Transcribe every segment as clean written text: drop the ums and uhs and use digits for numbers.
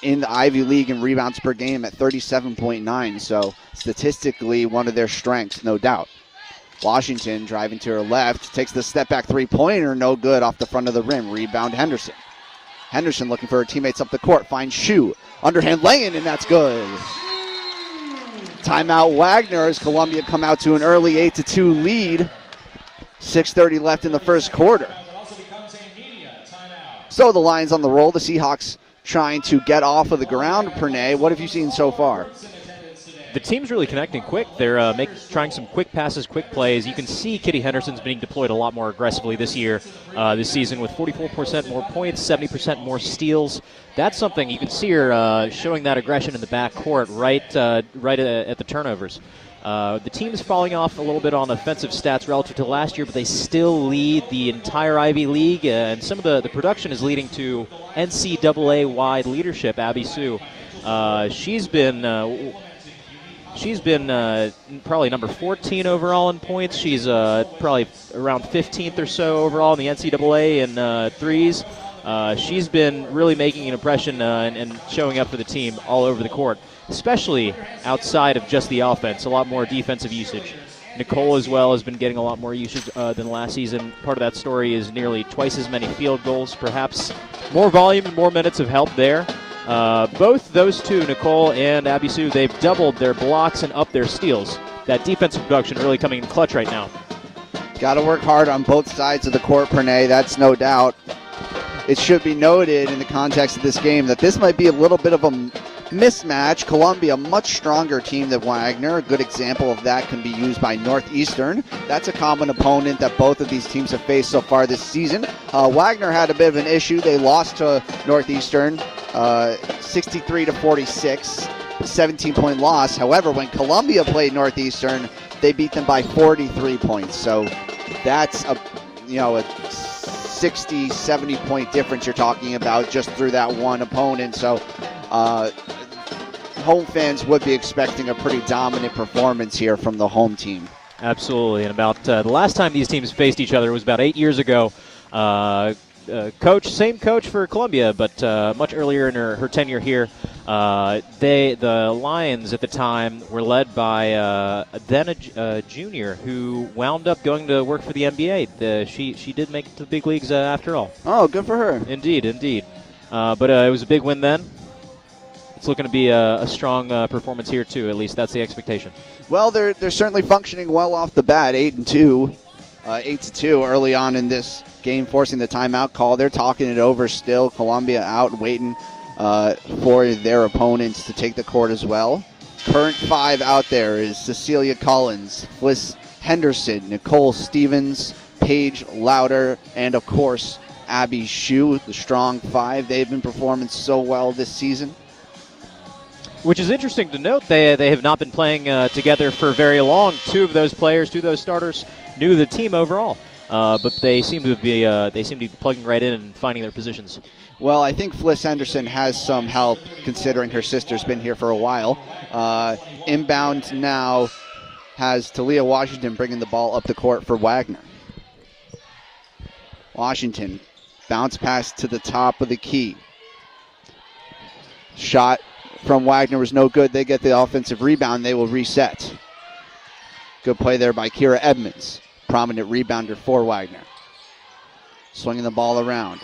in the Ivy League in rebounds per game at 37.9, so statistically one of their strengths, no doubt. Washington driving to her left, takes the step-back three-pointer, no good off the front of the rim. Rebound Henderson. Henderson looking for her teammates up the court, finds Shu. Underhand lay-in, and that's good. Timeout Wagner as Columbia come out to an early 8-2 lead. 6:30 left in the first quarter. So the Lions on the roll. The Seahawks trying to get off of the ground. Pernay, what have you seen so far? The team's really connecting quick. They're trying some quick passes, quick plays. You can see Kitty Henderson's being deployed a lot more aggressively this season with 44% more points, 70% more steals. That's something you can see her showing that aggression in the backcourt right at the turnovers. The team is falling off a little bit on offensive stats relative to last year, but they still lead the entire Ivy League, and some of the production is leading to NCAA-wide leadership. Abby Sue, she's been probably number 14 overall in points. She's probably around 15th or so overall in the NCAA in threes. She's been really making an impression and showing up for the team all over the court, especially outside of just the offense. A lot more defensive usage. Nicole as well has been getting a lot more usage than last season. Part of that story is nearly twice as many field goals, perhaps more volume and more minutes of help there. Both those two, Nicole and Abby Sue, they've doubled their blocks and upped their steals. That defensive production really coming in clutch right now. Got to work hard on both sides of the court, Pernay, that's no doubt. It should be noted in the context of this game that this might be a little bit of a mismatch. Columbia, a much stronger team than Wagner. A good example of that can be used by Northeastern. That's a common opponent that both of these teams have faced so far this season. Wagner had a bit of an issue. They lost to Northeastern 63-46, 17-point loss. However, when Columbia played Northeastern, they beat them by 43 points. So that's a 60, 70-point difference you're talking about just through that one opponent. So home fans would be expecting a pretty dominant performance here from the home team. Absolutely. And about the last time these teams faced each other was about 8 years ago. Same coach for Columbia, but much earlier in her tenure here. The Lions at the time were led by a junior who wound up going to work for the NBA. She did make it to the big leagues after all. Oh, good for her. Indeed. But it was a big win then. It's looking to be a strong performance here too. At least that's the expectation. Well, they're certainly functioning well off the bat. 8-2 early on in this game, forcing the timeout call. They're talking it over still. Columbia out, waiting for their opponents to take the court as well. Current five out there is Cecilia Collins, Fliss Henderson, Nicole Stevens, Paige Louder, and of course Abby Shu, the strong five. They've been performing so well this season. Which is interesting to note. They have not been playing together for very long. Two of those starters, new to the team overall. But they seem to be plugging right in and finding their positions. Well, I think Fliss Henderson has some help considering her sister's been here for a while. Inbound now has Talia Washington bringing the ball up the court for Wagner. Washington, bounce pass to the top of the key. Shot from Wagner was no good. They get the offensive rebound. They will reset. Good play there by Kira Edmonds. Prominent rebounder for Wagner. Swinging the ball around.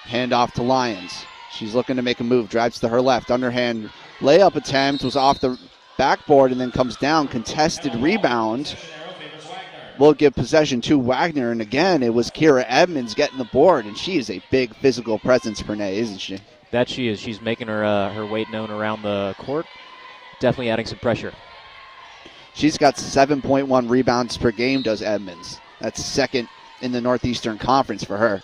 Hand off to Lyons. She's looking to make a move. Drives to her left. Underhand layup attempt was off the backboard and then comes down. Contested rebound. Will give possession to Wagner. And again, it was Kira Edmonds getting the board. And she is a big physical presence, Pernay, isn't she? That she is. She's making her weight known around the court. Definitely adding some pressure. She's got 7.1 rebounds per game, does Edmonds. That's second in the Northeastern Conference for her.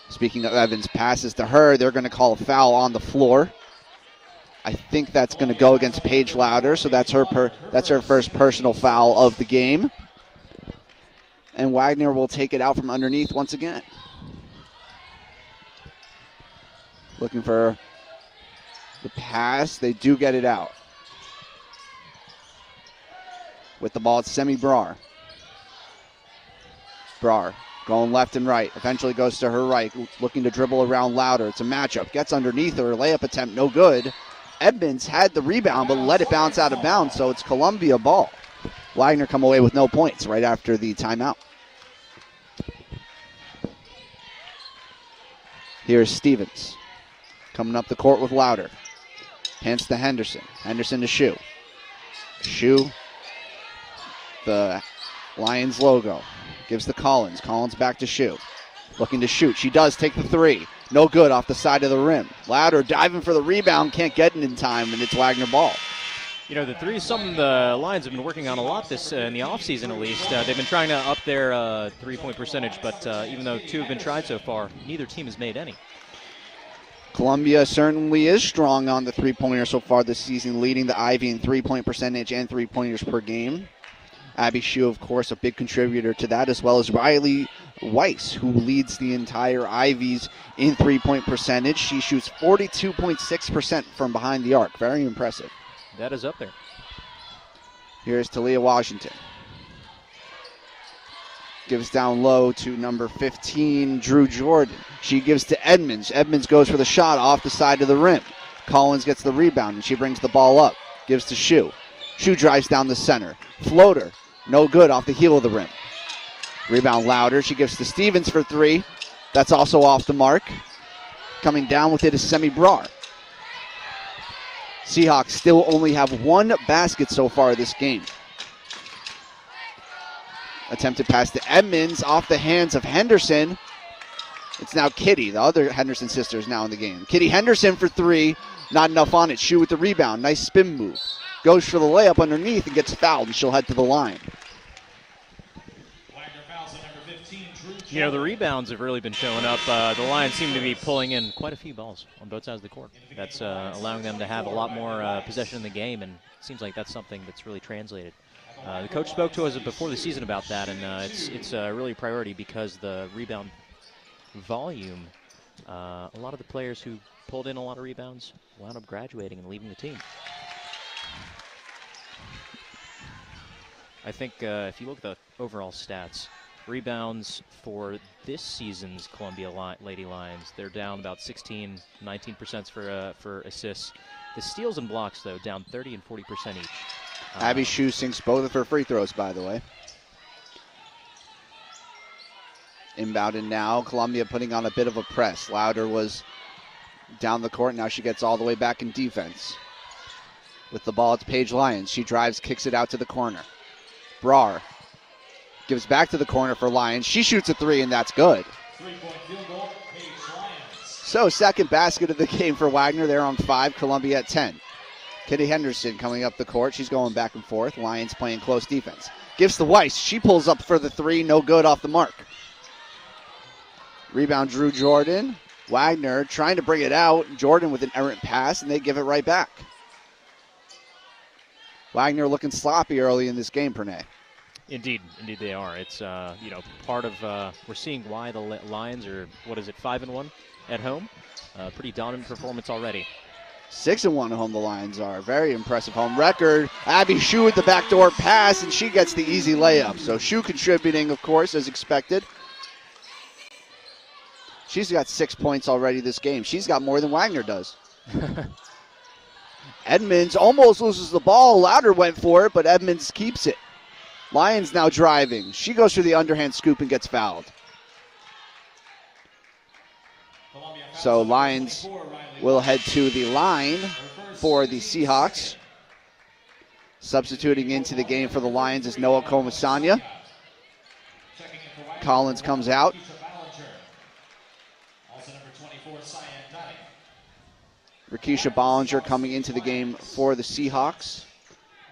Speaking of Evans, passes to her. They're going to call a foul on the floor. I think that's going to go against Paige Louder, so that's her first personal foul of the game. And Wagner will take it out from underneath once again. Looking for the pass. They do get it out. With the ball, it's Semi Brar. Brar Going left and right. Eventually goes to her right, looking to dribble around Louder. It's a matchup. Gets underneath her. Layup attempt, no good. Edmonds had the rebound, but let it bounce out of bounds, so it's Columbia ball. Wagner come away with no points right after the timeout. Here's Stevens coming up the court with Louder. Hands to Henderson. Henderson to Shue. Shue, the Lions logo. Gives to Collins. Collins back to Shue. Looking to shoot. She does take the three. No good off the side of the rim. Louder diving for the rebound. Can't get it in time, and it's Wagner ball. You know, the three is something the Lions have been working on a lot this in the offseason at least. They've been trying to up their three-point percentage, but even though two have been tried so far, neither team has made any. Columbia certainly is strong on the three-pointer so far this season, leading the Ivy in three-point percentage and three-pointers per game. Abby Shue, of course, a big contributor to that, as well as Riley Weiss, who leads the entire Ivies in three-point percentage. She shoots 42.6% from behind the arc. Very impressive. That is up there. Here's Talia Washington. Gives down low to number 15, Drew Jordan. She gives to Edmonds. Edmonds goes for the shot off the side of the rim. Collins gets the rebound, and she brings the ball up. Gives to Shue. Shue drives down the center. Floater. No good off the heel of the rim. Rebound Louder. She gives to Stevens for three. That's also off the mark. Coming down with it is Semi Brar. Seahawks still only have one basket so far this game. Attempted pass to Edmonds off the hands of Henderson. It's now Kitty. The other Henderson sister is now in the game. Kitty Henderson for three. Not enough on it. Shue with the rebound. Nice spin move. Goes for the layup underneath and gets fouled, and she'll head to the line. You know, the rebounds have really been showing up. The Lions seem to be pulling in quite a few balls on both sides of the court. That's allowing them to have a lot more possession in the game, and it seems like that's something that's really translated. The coach spoke to us before the season about that, and it's really a priority because the rebound volume, a lot of the players who pulled in a lot of rebounds wound up graduating and leaving the team. I think if you look at the overall stats, rebounds for this season's Columbia Lady Lions, they're down about 16, 19% for assists. The steals and blocks, though, down 30 and 40% each. Abby Shue sinks both of her free throws, by the way. Inbounded now. Columbia putting on a bit of a press. Louder was down the court. Now she gets all the way back in defense. With the ball, it's Paige Lyons. She drives, kicks it out to the corner. Brar gives back to the corner for Lyons. She shoots a three, and that's good. Three-point field goal, Paige Lyons. So second basket of the game for Wagner. They're on 5, Columbia at 10. Kitty Henderson coming up the court. She's going back and forth. Lions playing close defense. Gives to Weiss. She pulls up for the three. No good off the mark. Rebound Drew Jordan. Wagner trying to bring it out. Jordan with an errant pass, and they give it right back. Wagner looking sloppy early in this game, Pernay. Indeed they are. It's part of we're seeing why the Lions are 5-1 at home. Pretty dominant performance already. 6-1 at home the Lions are. Very impressive home record. Abby Shue with the backdoor pass, and she gets the easy layup. So Shue contributing, of course, as expected. She's got 6 points already this game. She's got more than Wagner does. Edmonds almost loses the ball. Louder went for it, but Edmonds keeps it. Lions now driving. She goes for the underhand scoop and gets fouled. So Lions will head to the line for the Seahawks. Substituting into the game for the Lions is Noah Comasanya. Collins comes out. Rakisha Bollinger coming into the game for the Seahawks.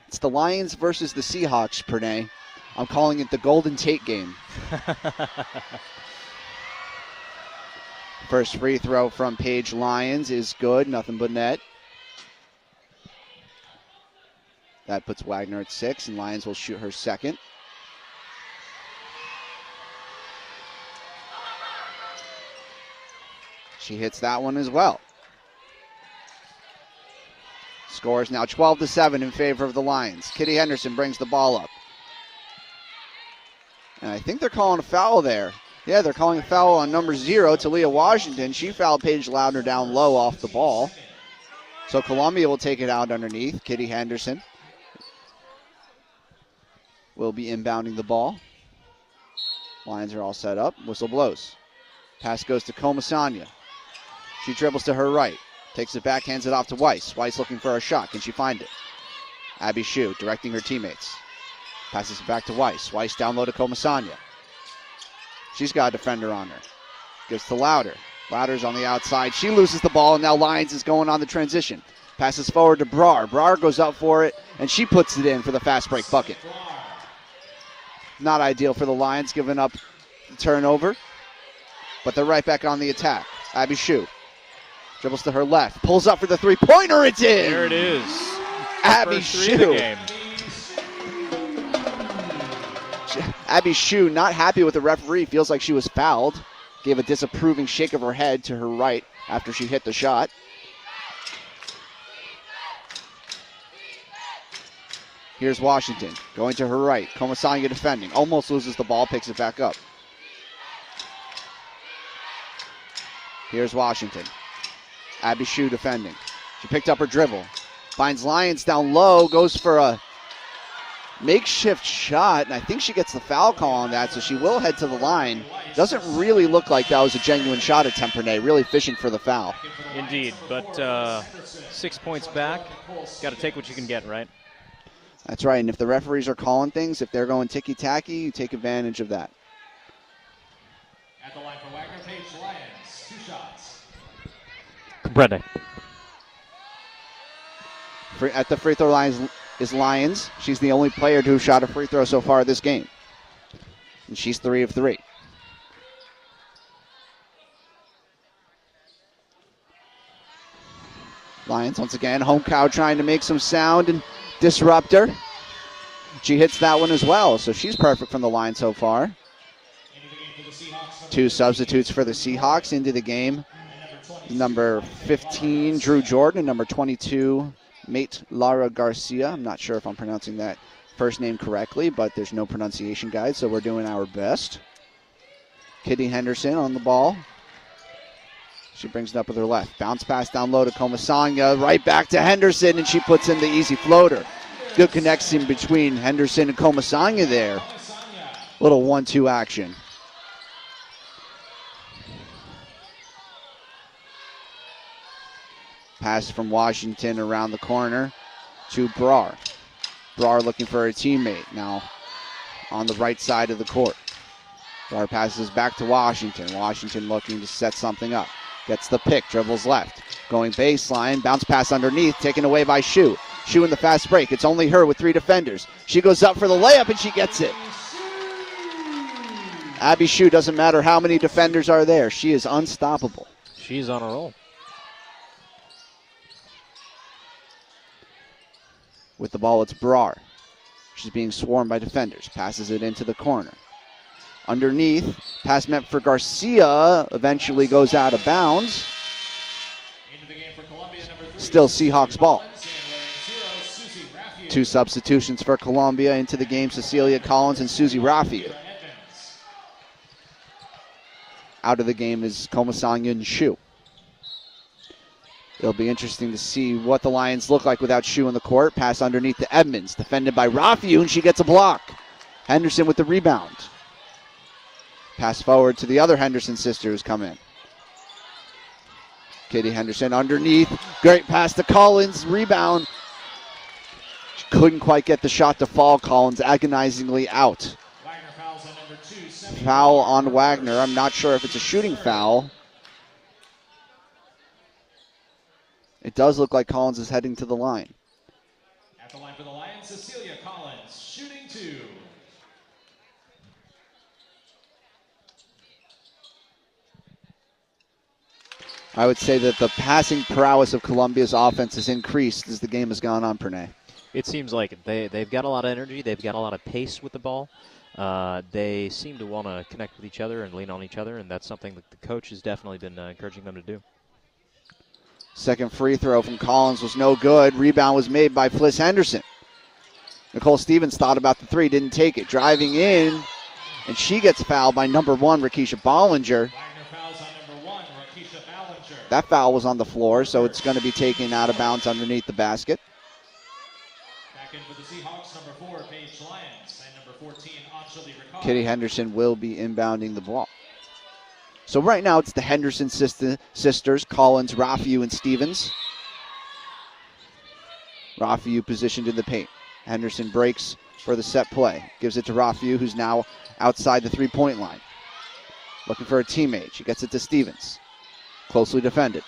It's the Lions versus the Seahawks, Pernay. I'm calling it the Golden Tate game. First free throw from Paige Lyons is good, nothing but net. That puts Wagner at 6, and Lyons will shoot her second. She hits that one as well. Score is now 12-7 in favor of the Lions. Kitty Henderson brings the ball up. And I think they're calling a foul there. Yeah, they're calling a foul on number 0, Talia Washington. She fouled Paige Loudner down low off the ball. So Columbia will take it out underneath. Kitty Henderson will be inbounding the ball. Lions are all set up. Whistle blows. Pass goes to Comasanya. She dribbles to her right. Takes it back, hands it off to Weiss. Weiss looking for a shot. Can she find it? Abby Shue directing her teammates. Passes it back to Weiss. Weiss down low to Comasanya. She's got a defender on her. Gives to Louder. Louder's on the outside. She loses the ball, and now Lyons is going on the transition. Passes forward to Brar. Brar goes up for it, and she puts it in for the fast break bucket. Not ideal for the Lions, giving up the turnover, but they're right back on the attack. Abby Shue dribbles to her left, pulls up for the three-pointer. It's in. There it is. Abby First three of the Shue. game. Abby Shue not happy with the referee. Feels like she was fouled. Gave a disapproving shake of her head to her right after she hit the shot. Here's Washington going to her right. Comasanya defending. Almost loses the ball. Picks it back up. Here's Washington. Abby Shue defending. She picked up her dribble. Finds Lyons down low. Goes for a makeshift shot. And I think she gets the foul call on that. So she will head to the line. Doesn't really look like that was a genuine shot attempt, Renee. Really fishing for the foul. Indeed. But 6 points back. Got to take what you can get, right? That's right. And if the referees are calling things, if they're going ticky-tacky, you take advantage of that. At the line for Wagner, Paige Lyons, 2 shots. Comprende. At the free throw line is Lyons. She's the only player to have shot a free throw so far this game. And she's 3 of 3. Lions once again, home crowd trying to make some sound and disrupt her. She hits that one as well, so she's perfect from the line so far. 2 substitutes for the Seahawks into the game. Number 15, Drew Jordan, and number 22, Mate Lara Garcia. I'm not sure if I'm pronouncing that first name correctly, but there's no pronunciation guide, so we're doing our best. Kitty Henderson on the ball. She brings it up with her left. Bounce pass down low to Comasanya. Right back to Henderson, and she puts in the easy floater. Good connection between Henderson and Comasanya there. Little 1-2 action. Pass from Washington around the corner to Brar. Brar looking for a teammate now on the right side of the court. Brar passes back to Washington. Washington looking to set something up. Gets the pick, dribbles left. Going baseline, bounce pass underneath, taken away by Shue. Shue in the fast break. It's only her with 3 defenders. She goes up for the layup and she gets it. Abby Shue, doesn't matter how many defenders are there. She is unstoppable. She's on a roll. With the ball, it's Brar. She's being swarmed by defenders. Passes it into the corner. Underneath, pass meant for Garcia. Eventually goes out of bounds. Still Seahawks ball. 2 substitutions for Columbia into the game. Cecilia Collins and Susie Raphael. Out of the game is Comasanya and Shue. It'll be interesting to see what the Lions look like without Shue in the court. Pass underneath to Edmonds, defended by Raphael, and she gets a block. Henderson with the rebound. Pass forward to the other Henderson sister who's come in. Kitty Henderson underneath. Great pass to Collins. Rebound. She couldn't quite get the shot to fall. Collins agonizingly out. Foul on Wagner. I'm not sure if it's a shooting foul. It does look like Collins is heading to the line. At the line for the Lions, Cecilia Collins, shooting 2. I would say that the passing prowess of Columbia's offense has increased as the game has gone on, Pranay. It seems like it. They've got a lot of energy. They've got a lot of pace with the ball. They seem to want to connect with each other and lean on each other, and that's something that the coach has definitely been encouraging them to do. Second free throw from Collins was no good. Rebound was made by Fliss Henderson. Nicole Stevens thought about the 3, didn't take it. Driving in and she gets fouled by number 1, Rakisha Bollinger. Wagner fouls on number 1, Rakisha Ballinger. That foul was on the floor, so it's going to be taken out of bounds underneath the basket. Back in for the Seahawks, number 4, Paige Lyons, and number 14, Anjali Ricard. Kitty Henderson will be inbounding the ball. So right now it's the Henderson sisters, Collins, Rafiu, and Stevens. Rafiu positioned in the paint. Henderson breaks for the set play. Gives it to Rafiu, who's now outside the three-point line. Looking for a teammate. She gets it to Stevens. Closely defended.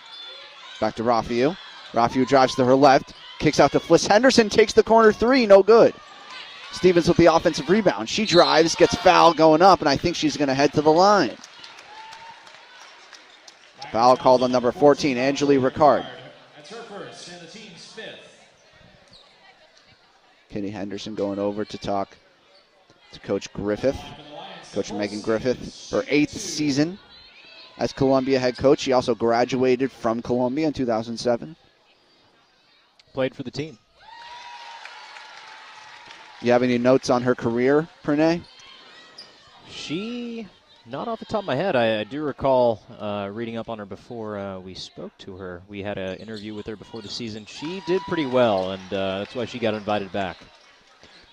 Back to Rafiu. Rafiu drives to her left. Kicks out to Fliss. Henderson takes the corner three. No good. Stevens with the offensive rebound. She drives, gets fouled going up, and I think she's going to head to the line. Foul called on number 14, Anjali Ricard. That's her first and the team's 5th. Kitty Henderson going over to talk to Coach Griffith. Coach Megan Griffith, her 8th season as Columbia head coach. She also graduated from Columbia in 2007. Played for the team. You have any notes on her career, Pranay? She, not off the top of my head. I do recall reading up on her before we spoke to her. We had an interview with her before the season. She did pretty well, and that's why she got invited back.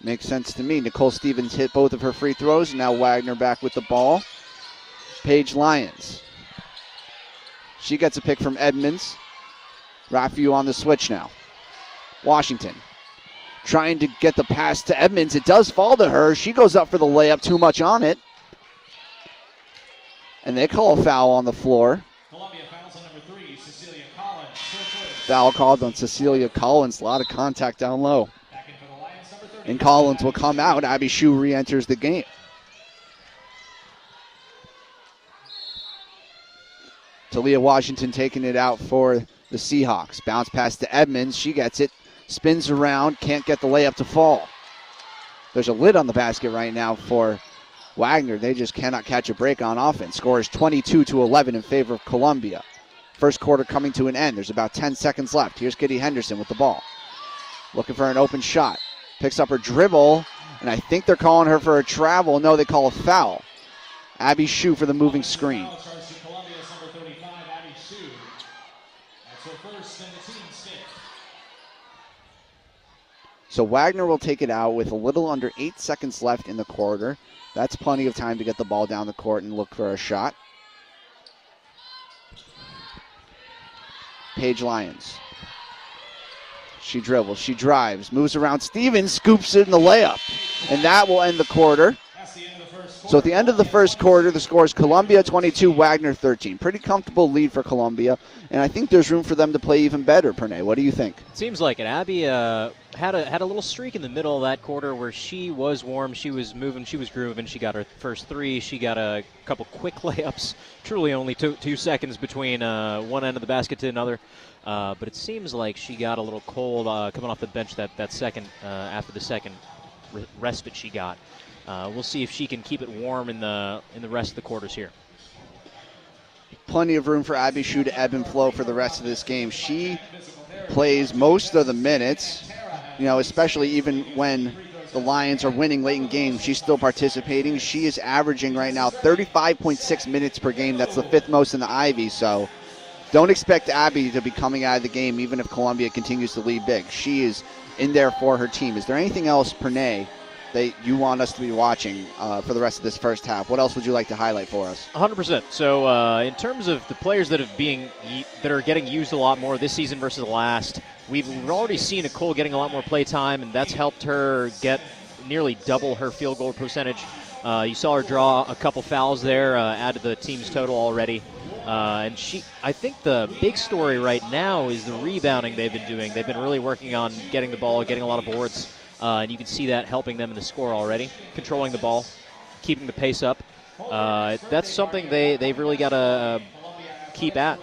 Makes sense to me. Nicole Stevens hit both of her free throws. Now Wagner back with the ball. Paige Lyons. She gets a pick from Edmonds. Rafiu on the switch now. Washington trying to get the pass to Edmonds. It does fall to her. She goes up for the layup, too much on it. And they call a foul on the floor. Columbia fouls on number 3, Cecilia Collins. Foul called on Cecilia Collins. A lot of contact down low. Back in for the Lions, number 30. And Collins will come out. Abby Shue re-enters the game. Talia Washington taking it out for the Seahawks. Bounce pass to Edmonds. She gets it. Spins around. Can't get the layup to fall. There's a lid on the basket right now for Wagner. They just cannot catch a break on offense. Score is 22-11 in favor of Columbia. First quarter coming to an end. There's about 10 seconds left. Here's Kitty Henderson with the ball. Looking for an open shot. Picks up her dribble, and I think they're calling her for a travel. No, they call a foul. Abby Shue for the moving screen. Columbia's number 35, Abby Shue. That's her first and the team's 5th. So Wagner will take it out with a little under 8 seconds left in the quarter. That's plenty of time to get the ball down the court and look for a shot. Paige Lyons. She dribbles, she drives, moves around Stevens, scoops in the layup. And that will end the quarter. That's the end of the first quarter. So at the end of the first quarter, the score is Columbia 22, Wagner 13. Pretty comfortable lead for Columbia, and I think there's room for them to play even better, Pranay. What do you think? Seems like it. Abby had a little streak in the middle of that quarter where she was warm, she was moving, she was grooving. She got her first three. She got a couple quick layups. Truly only 2 seconds between one end of the basket to another. But it seems like she got a little cold coming off the bench that second after the second respite she got. We'll see if she can keep it warm in the rest of the quarters here. Plenty of room for Abby Shue to ebb and flow for the rest of this game. She plays most of the minutes, especially even when the Lions are winning late in games. She's still participating. She is averaging right now 35.6 minutes per game. That's the 5th most in the Ivy, so don't expect Abby to be coming out of the game even if Columbia continues to lead big. She is in there for her team. Is there anything else, Pranay, that you want us to be watching for the rest of this first half? What else would you like to highlight for us? 100%. So in terms of the players that are getting used a lot more this season versus last, we've already seen Nicole getting a lot more play time, and that's helped her get nearly double her field goal percentage. You saw her draw a couple fouls there, add to the team's total already. And I think the big story right now is the rebounding they've been doing. They've been really working on getting the ball, getting a lot of boards. And you can see that helping them in the score already. Controlling the ball, keeping the pace up. That's something they've really got to keep at.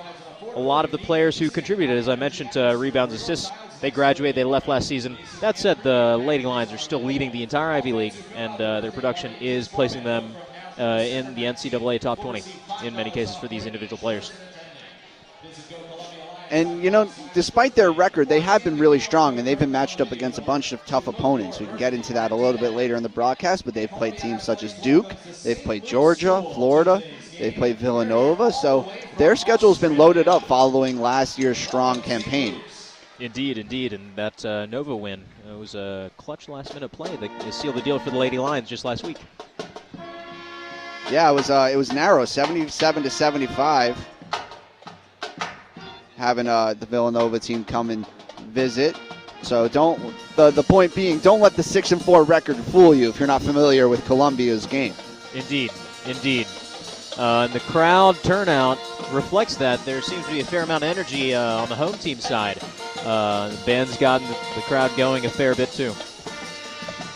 A lot of the players who contributed, as I mentioned, to rebounds, assists, they graduated, they left last season. That said, the Lady Lions are still leading the entire Ivy League, and their production is placing them in the NCAA top 20 in many cases for these individual players. And, despite their record, they have been really strong, and they've been matched up against a bunch of tough opponents. We can get into that a little bit later in the broadcast, but they've played teams such as Duke, they've played Georgia, Florida, they've played Villanova, so their schedule's been loaded up following last year's strong campaign. Indeed, and that Nova win was a clutch last-minute play that sealed the deal for the Lady Lions just last week. Yeah, it was narrow, 77-75. Having the Villanova team come and visit. So the point being, don't let the 6-4 record fool you if you're not familiar with Columbia's game. Indeed. And the crowd turnout reflects that. There seems to be a fair amount of energy on the home team side. The band's gotten the crowd going a fair bit too.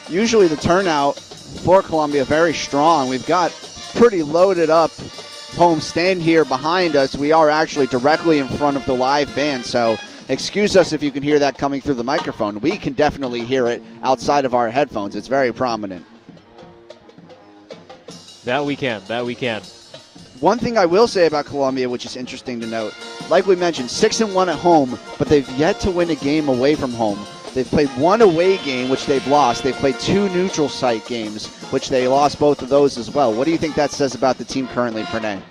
Usually the turnout for Columbia very strong. We've got pretty loaded up home stand here behind us. We are actually directly in front of the live band, so excuse us if you can hear that coming through the microphone. We can definitely hear it outside of our headphones. It's very prominent. That we can. One thing I will say about Columbia, which is interesting to note, like we mentioned, 6-1 at home, but they've yet to win a game away from home. They've played one away game, which they've lost. They've played 2 neutral site games, which they lost both of those as well. What do you think that says about the team currently, Pranay?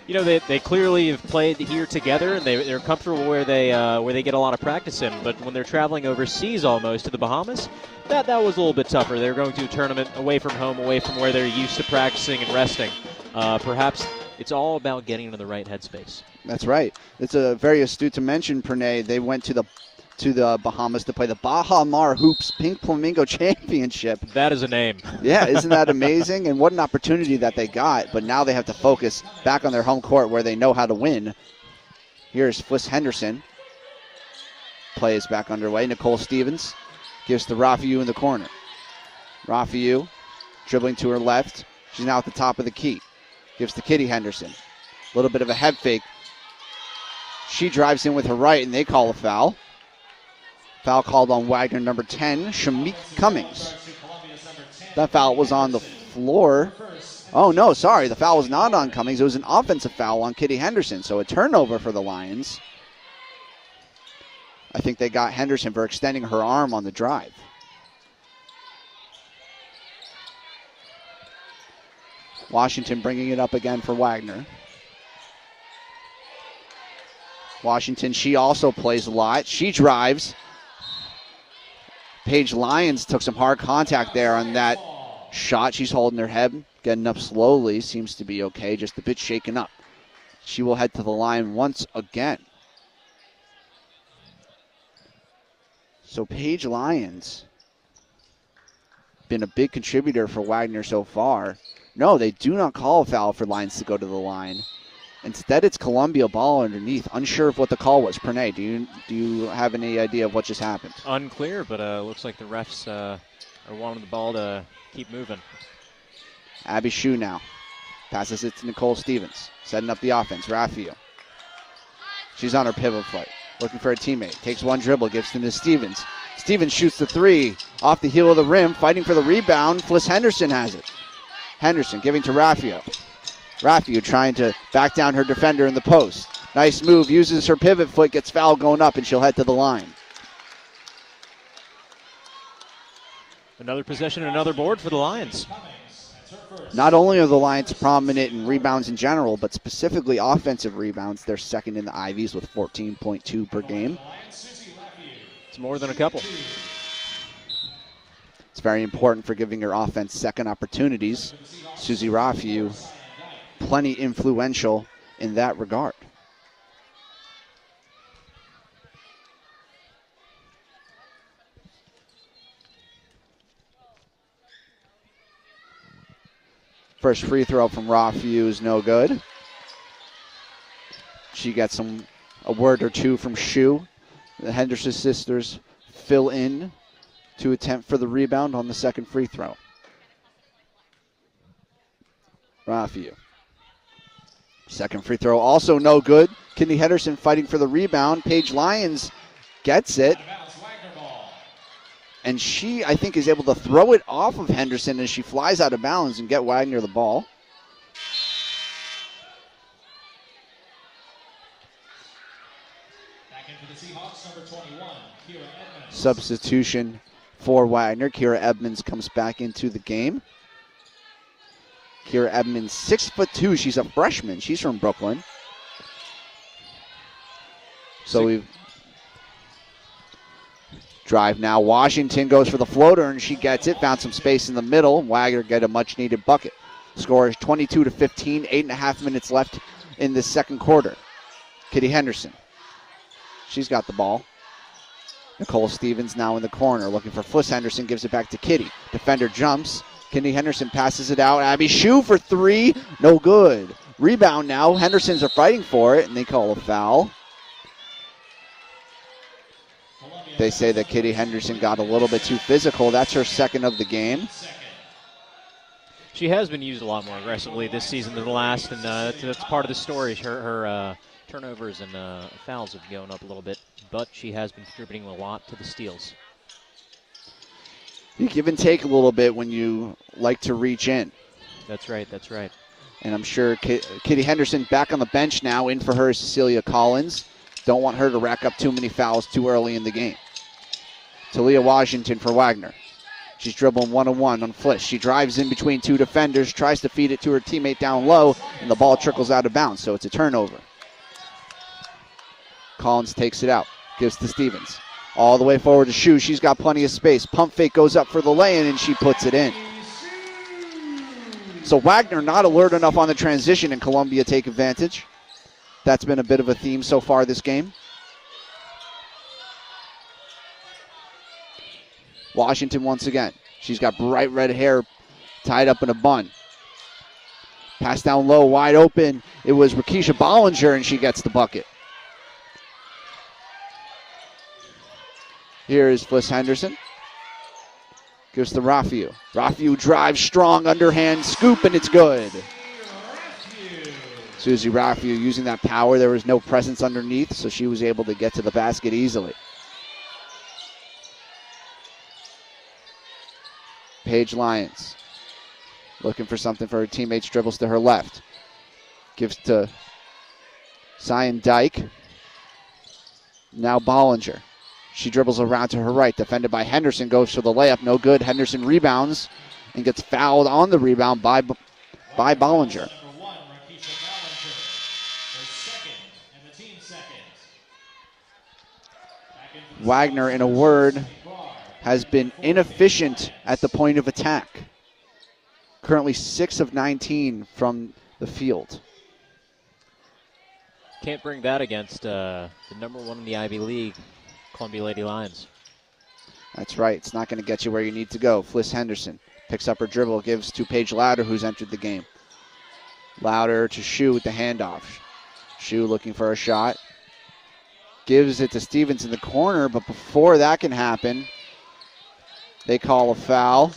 They clearly have played here together, and they're comfortable where they get a lot of practice in. But when they're traveling overseas almost to the Bahamas, that was a little bit tougher. They're going to a tournament away from home, away from where they're used to practicing and resting. Perhaps it's all about getting into the right headspace. That's right. It's a very astute to mention, Pranay. They went to the Bahamas to play the Baha Mar Hoops Pink Flamingo Championship. That is a name. Yeah, isn't that amazing? And what an opportunity that they got. But now they have to focus back on their home court where they know how to win. Here's Fliss Henderson. Play is back underway. Nicole Stevens gives to Rafiu in the corner. Rafiu dribbling to her left. She's now at the top of the key. Gives to Kitty Henderson. A little bit of a head fake. She drives in with her right, and they call a foul. Foul called on Wagner, number 10, Shamik Cummings. That foul was on the floor. Oh, no, sorry. The foul was not on Cummings. It was an offensive foul on Kitty Henderson. So a turnover for the Lions. I think they got Henderson for extending her arm on the drive. Washington bringing it up again for Wagner. Washington, she also plays a lot. She drives. Paige Lyons took some hard contact there on that shot. She's holding her head, getting up slowly. Seems to be okay, just a bit shaken up. She will head to the line once again. So Paige Lyons, been a big contributor for Wagner so far. No, they do not call a foul for Lyons to go to the line. Instead, it's Columbia ball underneath. Unsure of what the call was. Pranay, do you have any idea of what just happened? Unclear, but looks like the refs are wanting the ball to keep moving. Abby Shue now passes it to Nicole Stevens, setting up the offense. Rafiu. She's on her pivot foot, looking for a teammate. Takes one dribble, gives to Miss Stevens. Stevens shoots the three off the heel of the rim, fighting for the rebound. Fliss Henderson has it. Henderson giving to Rafiu. Rafiu trying to back down her defender in the post. Nice move, uses her pivot foot, gets fouled going up, and she'll head to the line. Another possession, another board for the Lions. Not only are the Lions prominent in rebounds in general, but specifically offensive rebounds. They're second in the Ivies with 14.2 per game. It's more than a couple. It's very important for giving your offense second opportunities. Susie Rafiu, plenty influential in that regard. First free throw from Rafiu is no good. She gets a word or two from Shue. The Henderson sisters fill in to attempt for the rebound on the second free throw. Rafiu. Second free throw also no good. Kitty Henderson fighting for the rebound. Paige Lyons gets it. And she, I think, is able to throw it off of Henderson as she flies out of bounds and get Wagner the ball. Substitution for Wagner. Kira Edmonds comes back into the game. Kira Edmonds, 6'2". She's a freshman. She's from Brooklyn. So we drive now. Washington goes for the floater, and she gets it. Found some space in the middle. Wagner get a much-needed bucket. Score is 22-15. 8.5 minutes left in the second quarter. Kitty Henderson. She's got the ball. Nicole Stevens now in the corner looking for Fliss Henderson. Gives it back to Kitty. Defender jumps. Kitty Henderson passes it out. Abby Shue for three. No good. Rebound now. Hendersons are fighting for it, and they call a foul. They say that Kitty Henderson got a little bit too physical. That's her second of the game. She has been used a lot more aggressively this season than the last, and that's part of the story. Her turnovers and fouls have gone up a little bit, but she has been contributing a lot to the steals. You give and take a little bit when you like to reach in. That's right, that's right. And I'm sure Kitty Henderson back on the bench now. In for her is Cecilia Collins. Don't want her to rack up too many fouls too early in the game. Talia Washington for Wagner. She's dribbling one-on-one on Fliss. She drives in between two defenders, tries to feed it to her teammate down low, and the ball trickles out of bounds, so it's a turnover. Collins takes it out, gives to Stevens. All the way forward to Shue. She's got plenty of space. Pump fake goes up for the lay-in, and she puts it in. So Wagner not alert enough on the transition, and Columbia take advantage. That's been a bit of a theme so far this game. Washington once again. She's got bright red hair tied up in a bun. Pass down low, wide open. It was Rakisha Bollinger, and she gets the bucket. Here is Fliss Henderson. Gives to Rafiu. Rafiu drives strong, underhand scoop, and it's good. Susie Rafiu using that power. There was no presence underneath, so she was able to get to the basket easily. Paige Lyons looking for something for her teammates. Dribbles to her left. Gives to Cyan Dyke. Now Bollinger. She dribbles around to her right. Defended by Henderson. Goes for the layup. No good. Henderson rebounds and gets fouled on the rebound by Bollinger. Wagner, in a word, has been inefficient at the point of attack. Currently 6 of 19 from the field. Can't bring that against the number one in the Ivy League, Columbia Lady Lions. That's right. It's not going to get you where you need to go. Fliss Henderson picks up her dribble, gives to Paige Louder, who's entered the game. Louder to Shue with the handoff. Shue looking for a shot. Gives it to Stevens in the corner, but before that can happen, they call a foul.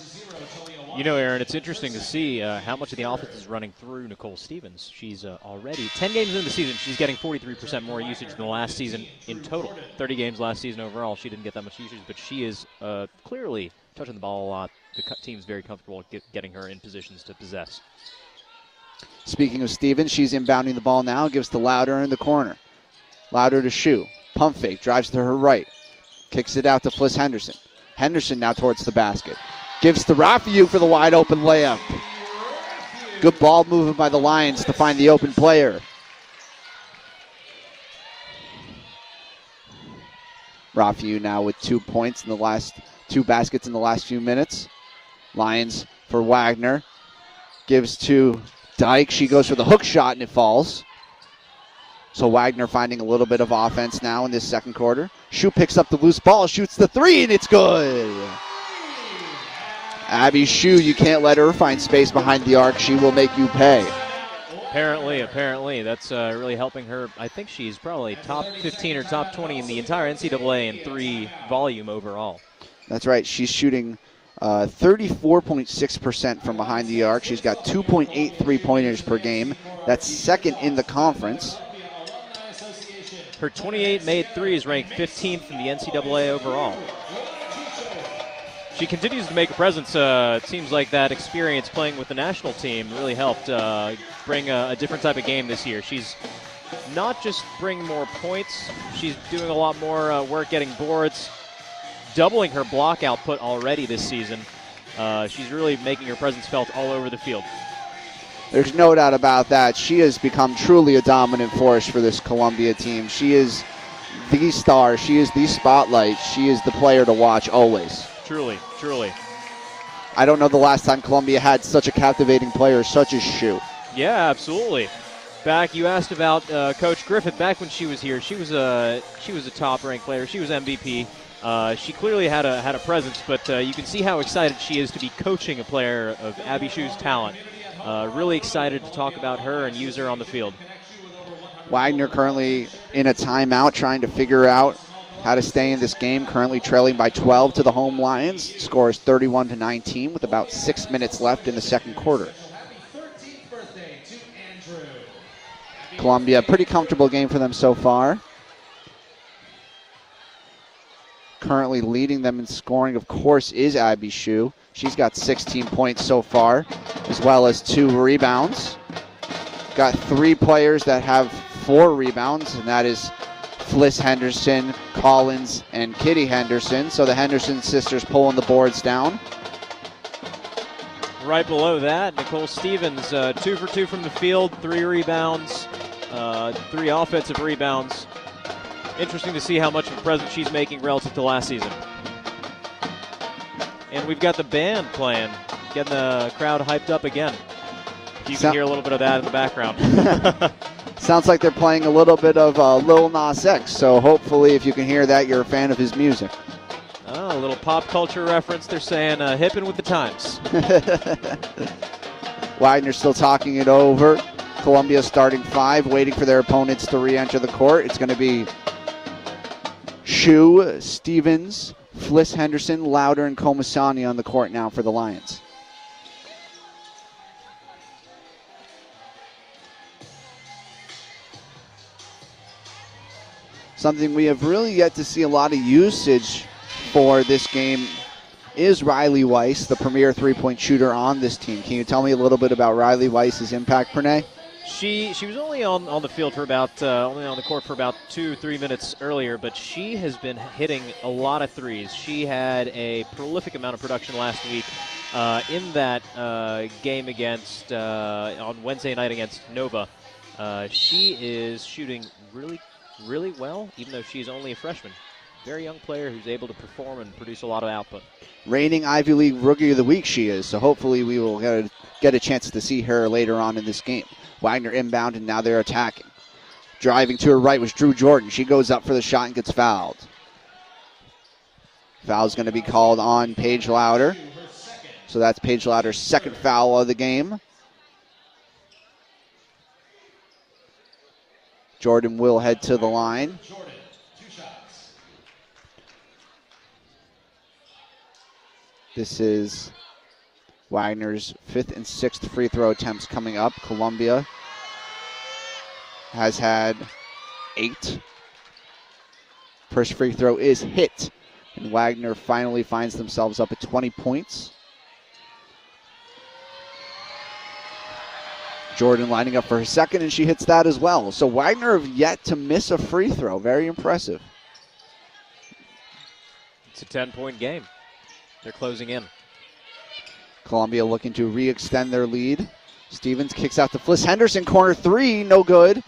You know, Aaron, it's interesting to see how much of the offense is running through Nicole Stevens. She's already 10 games into the season. She's getting 43% more usage than the last season in total. 30 games last season overall. She didn't get that much usage, but she is clearly touching the ball a lot. The team's very comfortable getting her in positions to possess. Speaking of Stevens, she's inbounding the ball now. Gives to Louder in the corner. Louder to Shue. Pump fake. Drives to her right. Kicks it out to Fliss Henderson. Henderson now towards the basket. Gives to Rafiu for the wide open layup. Good ball movement by the Lions to find the open player. Rafiu now with 2 points in the last 2 baskets in the last few minutes. Lions for Wagner. Gives to Dyke. She goes for the hook shot and it falls. So Wagner finding a little bit of offense now in this second quarter. Shue picks up the loose ball, shoots the three, and it's good. Abby Shue, you can't let her find space behind the arc. She will make you pay. Apparently. That's really helping her. I think she's probably top 15 or top 20 in the entire NCAA in 3 volume overall. That's right. She's shooting 34.6% from behind the arc. She's got 2.8 3-pointers per game. That's second in the conference. Her 28 made threes ranked 15th in the NCAA overall. She continues to make a presence. It seems like that experience playing with the national team really helped bring a different type of game this year. She's not just bring more points, she's doing a lot more work getting boards, doubling her block output already this season. She's really making her presence felt all over the field. There's no doubt about that. She has become truly a dominant force for this Columbia team. She is the star. She is the spotlight. She is the player to watch always. Truly, truly. I don't know the last time Columbia had such a captivating player such as Shu. Yeah, absolutely. Back, you asked about Coach Griffith. Back when she was here, she was a top-ranked player. She was MVP. She clearly had a presence, but you can see how excited she is to be coaching a player of Abby Shu's talent. Really excited to talk about her and use her on the field. Wagner currently in a timeout trying to figure out how to stay in this game, currently trailing by 12 to the home Lions. Score is 31-19 with about 6 minutes left in the second quarter. Columbia, pretty comfortable game for them so far. Currently leading them in scoring, of course, is Abby Shu. She's got 16 points so far, as well as 2 rebounds. Got 3 players that have 4 rebounds, and that is Fliss Henderson, Collins, and Kitty Henderson. So the Henderson sisters pulling the boards down. Right below that, Nicole Stevens, 2 for 2 from the field, 3 rebounds, 3 offensive rebounds. Interesting to see how much of a presence she's making relative to last season. And we've got the band playing, getting the crowd hyped up again. You can hear a little bit of that in the background. Sounds like they're playing a little bit of Lil Nas X, so hopefully if you can hear that, you're a fan of his music. Oh, a little pop culture reference. They're saying hippin' with the times. Wagner still talking it over. Columbia starting 5, waiting for their opponents to re-enter the court. It's going to be Shu, Stevens, Fliss Henderson, Louder, and Komisani on the court now for the Lions. Something we have really yet to see a lot of usage for this game is Riley Weiss, the premier three-point shooter on this team. Can you tell me a little bit about Riley Weiss's impact, Pranay? She was only on the field for about only on the court for about 2-3 minutes earlier, but she has been hitting a lot of threes. She had a prolific amount of production last week in that game against on Wednesday night against Nova. She is shooting really well, even though she's only a freshman. Very young player who's able to perform and produce a lot of output. Reigning Ivy League Rookie of the Week she is, so hopefully we will get a chance to see her later on in this game. Wagner inbound, and now they're attacking. Driving to her right was Drew Jordan. She goes up for the shot and gets fouled. Foul's going to be called on Paige Louder. So that's Paige Louder's second foul of the game. Jordan will head to the line. This is Wagner's 5th and 6th free throw attempts coming up. Columbia has had 8. First free throw is hit, and Wagner finally finds themselves up at 20 points. Jordan lining up for her second, and she hits that as well. So Wagner have yet to miss a free throw. Very impressive. It's a 10-point game. They're closing in. Columbia looking to re-extend their lead. Stevens kicks out to Fliss Henderson, corner 3, no good.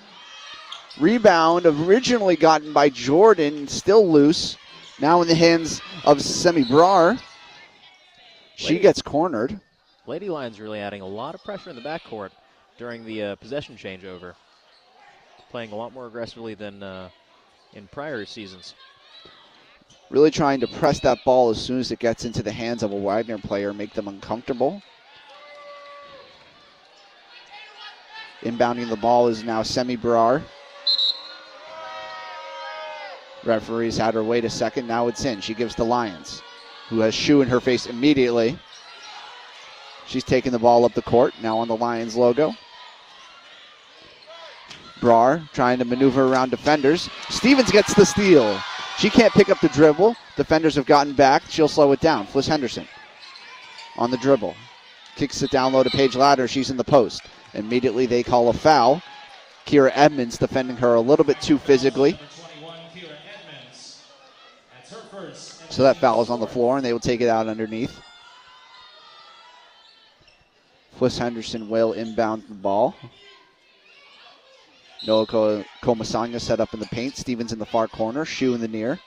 Rebound originally gotten by Jordan, still loose. Now in the hands of Semi Brar. She gets cornered. Lady Lions really adding a lot of pressure in the backcourt during the possession changeover. Playing a lot more aggressively than in prior seasons. Really trying to press that ball as soon as it gets into the hands of a Wagner player, make them uncomfortable. Inbounding the ball is now Semi Brar. Referee's had her wait a second. Now it's in. She gives the Lions, who has Shu in her face immediately. She's taking the ball up the court, now on the Lions logo. Brar trying to maneuver around defenders. Stevens gets the steal. She can't pick up the dribble. Defenders have gotten back. She'll slow it down. Fliss Henderson on the dribble. Kicks it down low to Paige Louder. She's in the post. Immediately they call a foul. Kira Edmonds defending her a little bit too physically. Number 21, Kira Edmonds. That's her first. So that foul is on the floor, and they will take it out underneath. Fliss Henderson will inbound the ball. Noah Komasanya set up in the paint. Stevens in the far corner. Shu in the near.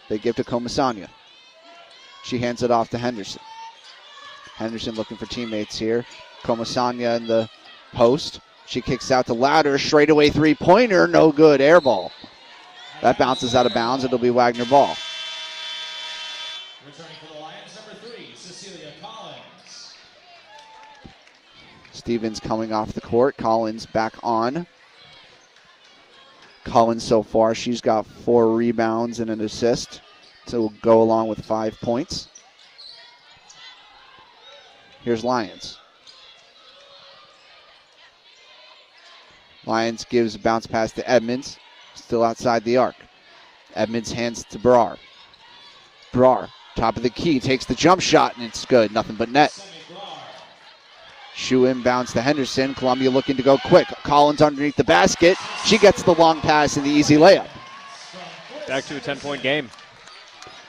They give to Komasanya. She hands it off to Henderson. Henderson looking for teammates here. Komasanya in the post. She kicks out to Louder. Straightaway three-pointer. No good. Air ball. That bounces out of bounds. It'll be Wagner ball. Returning for the Lions, number 3, Cecilia Collins. Stevens coming off the court. Collins back on. Collins so far, she's got 4 rebounds and an assist to go along with 5 points. Here's Lyons. Lyons gives a bounce pass to Edmonds, still outside the arc. Edmonds hands to Brar. Brar, top of the key, takes the jump shot, and it's good. Nothing but net. Shu inbounds to Henderson. Columbia looking to go quick. Collins underneath the basket. She gets the long pass and the easy layup. Back to a 10-point game.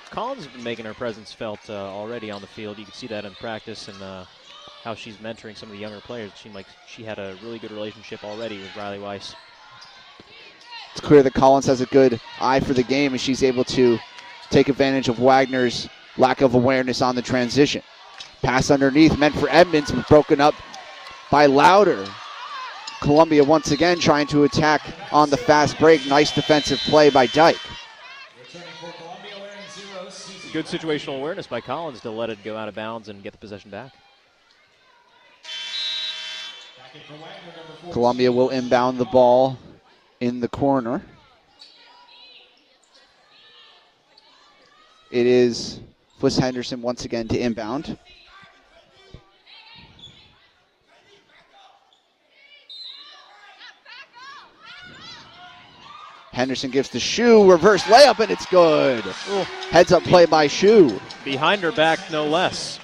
Collins has been making her presence felt already on the field. You can see that in practice and how she's mentoring some of the younger players. It seemed like she had a really good relationship already with Riley Weiss. It's clear that Collins has a good eye for the game, and she's able to take advantage of Wagner's lack of awareness on the transition. Pass underneath, meant for Edmonds, but broken up by Louder. Columbia once again trying to attack on the fast break. Nice defensive play by Dyke. Good situational awareness by Collins to let it go out of bounds and get the possession back. Columbia will inbound the ball in the corner. It is Fliss Henderson once again to inbound. Henderson gives to Shu, reverse layup, and it's good. Ooh. Heads up play by Shu. Behind her back, no less.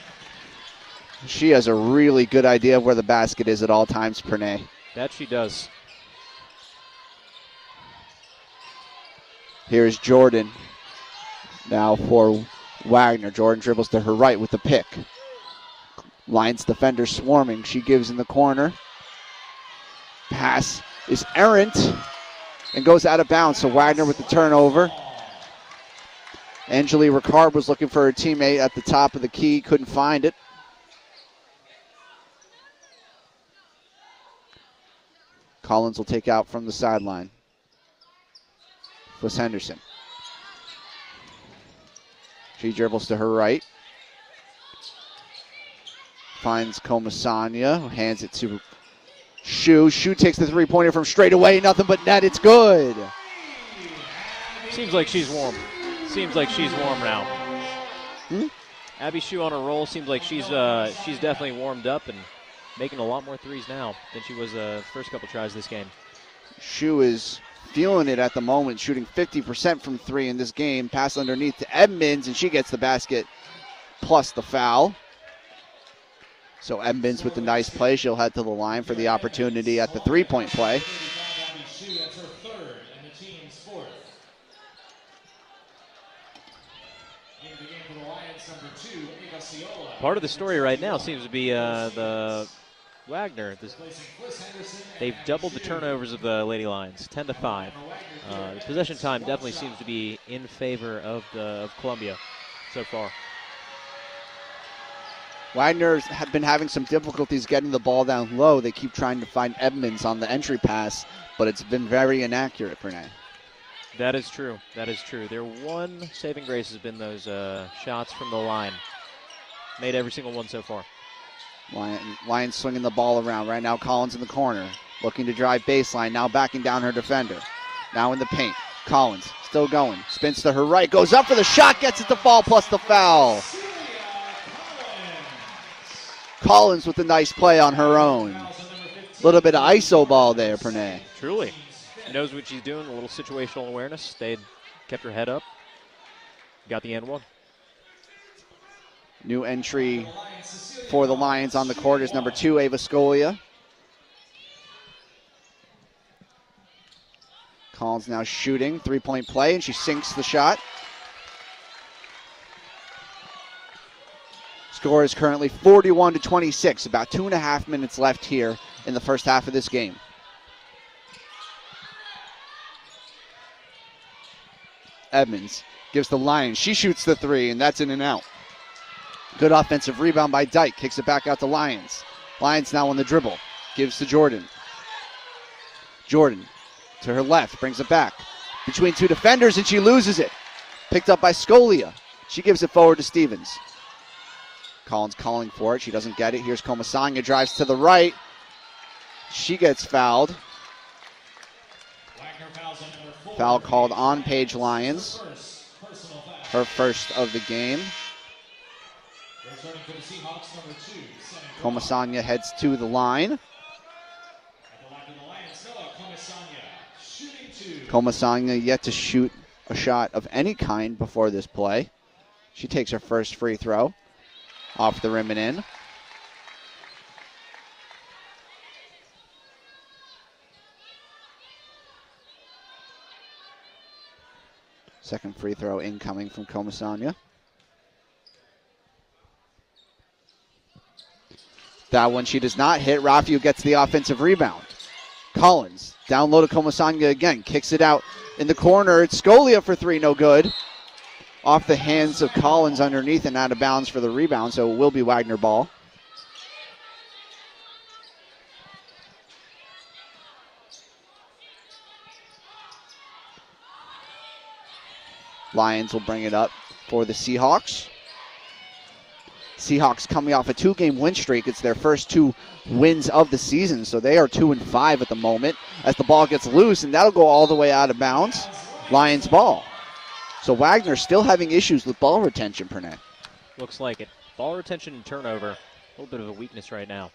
She has a really good idea of where the basket is at all times, Pranay. That she does. Here's Jordan. Now for Wagner. Jordan dribbles to her right with the pick. Lions defender swarming. She gives in the corner. Pass is errant and goes out of bounds. So Wagner with the turnover. Angeli Ricard was looking for her teammate at the top of the key. Couldn't find it. Collins will take out from the sideline. Fliss Henderson. She dribbles to her right. Finds Komasanya, hands it to Shu. Shu takes the three-pointer from straight away. Nothing but net. It's good. Seems like she's warm. Seems like she's warm now. Abby Shu on a roll. Seems like she's definitely warmed up and making a lot more threes now than she was the first couple tries this game. Shu is feeling it at the moment, shooting 50% from 3 in this game. Pass underneath to Edmonds, and she gets the basket plus the foul. So Edmonds with the nice play. She'll head to the line for the opportunity at the three-point play. Part of the story right now seems to be the Wagner. They've doubled the turnovers of the Lady Lions, 10-5. The possession time definitely seems to be in favor of Columbia so far. Wagner have been having some difficulties getting the ball down low. They keep trying to find Edmonds on the entry pass, but it's been very inaccurate, Pranay. That is true. That is true. Their one saving grace has been those shots from the line. Made every single one so far. Lions swinging the ball around. Right now, Collins in the corner, looking to drive baseline. Now backing down her defender. Now in the paint. Collins still going. Spins to her right. Goes up for the shot. Gets it to fall plus the foul. Collins with a nice play on her own. A little bit of ISO ball there, Pranay. Truly. She knows what she's doing. A little situational awareness. Stayed, kept her head up. Got the end one. New entry for the Lions on the court is number 2, Ava Scolia. Collins now shooting, three-point play, and she sinks the shot. Score is currently 41-26, about 2.5 minutes left here in the first half of this game. Edmonds gives the Lions. She shoots the three, and that's in and out. Good offensive rebound by Dyke. Kicks it back out to Lions. Lions now on the dribble. Gives to Jordan. Jordan to her left. Brings it back. Between two defenders, and she loses it. Picked up by Scolia. She gives it forward to Stevens. Collins calling for it. She doesn't get it. Here's Komasanya. Drives to the right. She gets fouled. Foul called on Paige Lyons. Her first of the game. Komasanya heads to the line. Komasanya yet to shoot a shot of any kind before this play. She takes her first free throw. Off the rim and in. Second free throw incoming from Komasanya. That one she does not hit. Rafiu gets the offensive rebound. Collins down low to Komasanya again. Kicks it out in the corner. It's Scolia for three. No good. Off the hands of Collins underneath and out of bounds for the rebound, so it will be Wagner ball. Lions will bring it up for the Seahawks. Seahawks coming off a 2-game win streak. It's their first 2 wins of the season, so they are 2-5 at the moment as the ball gets loose, and that'll go all the way out of bounds. Lions ball. So Wagner still having issues with ball retention, Pernay. Looks like it. Ball retention and turnover. A little bit of a weakness right now.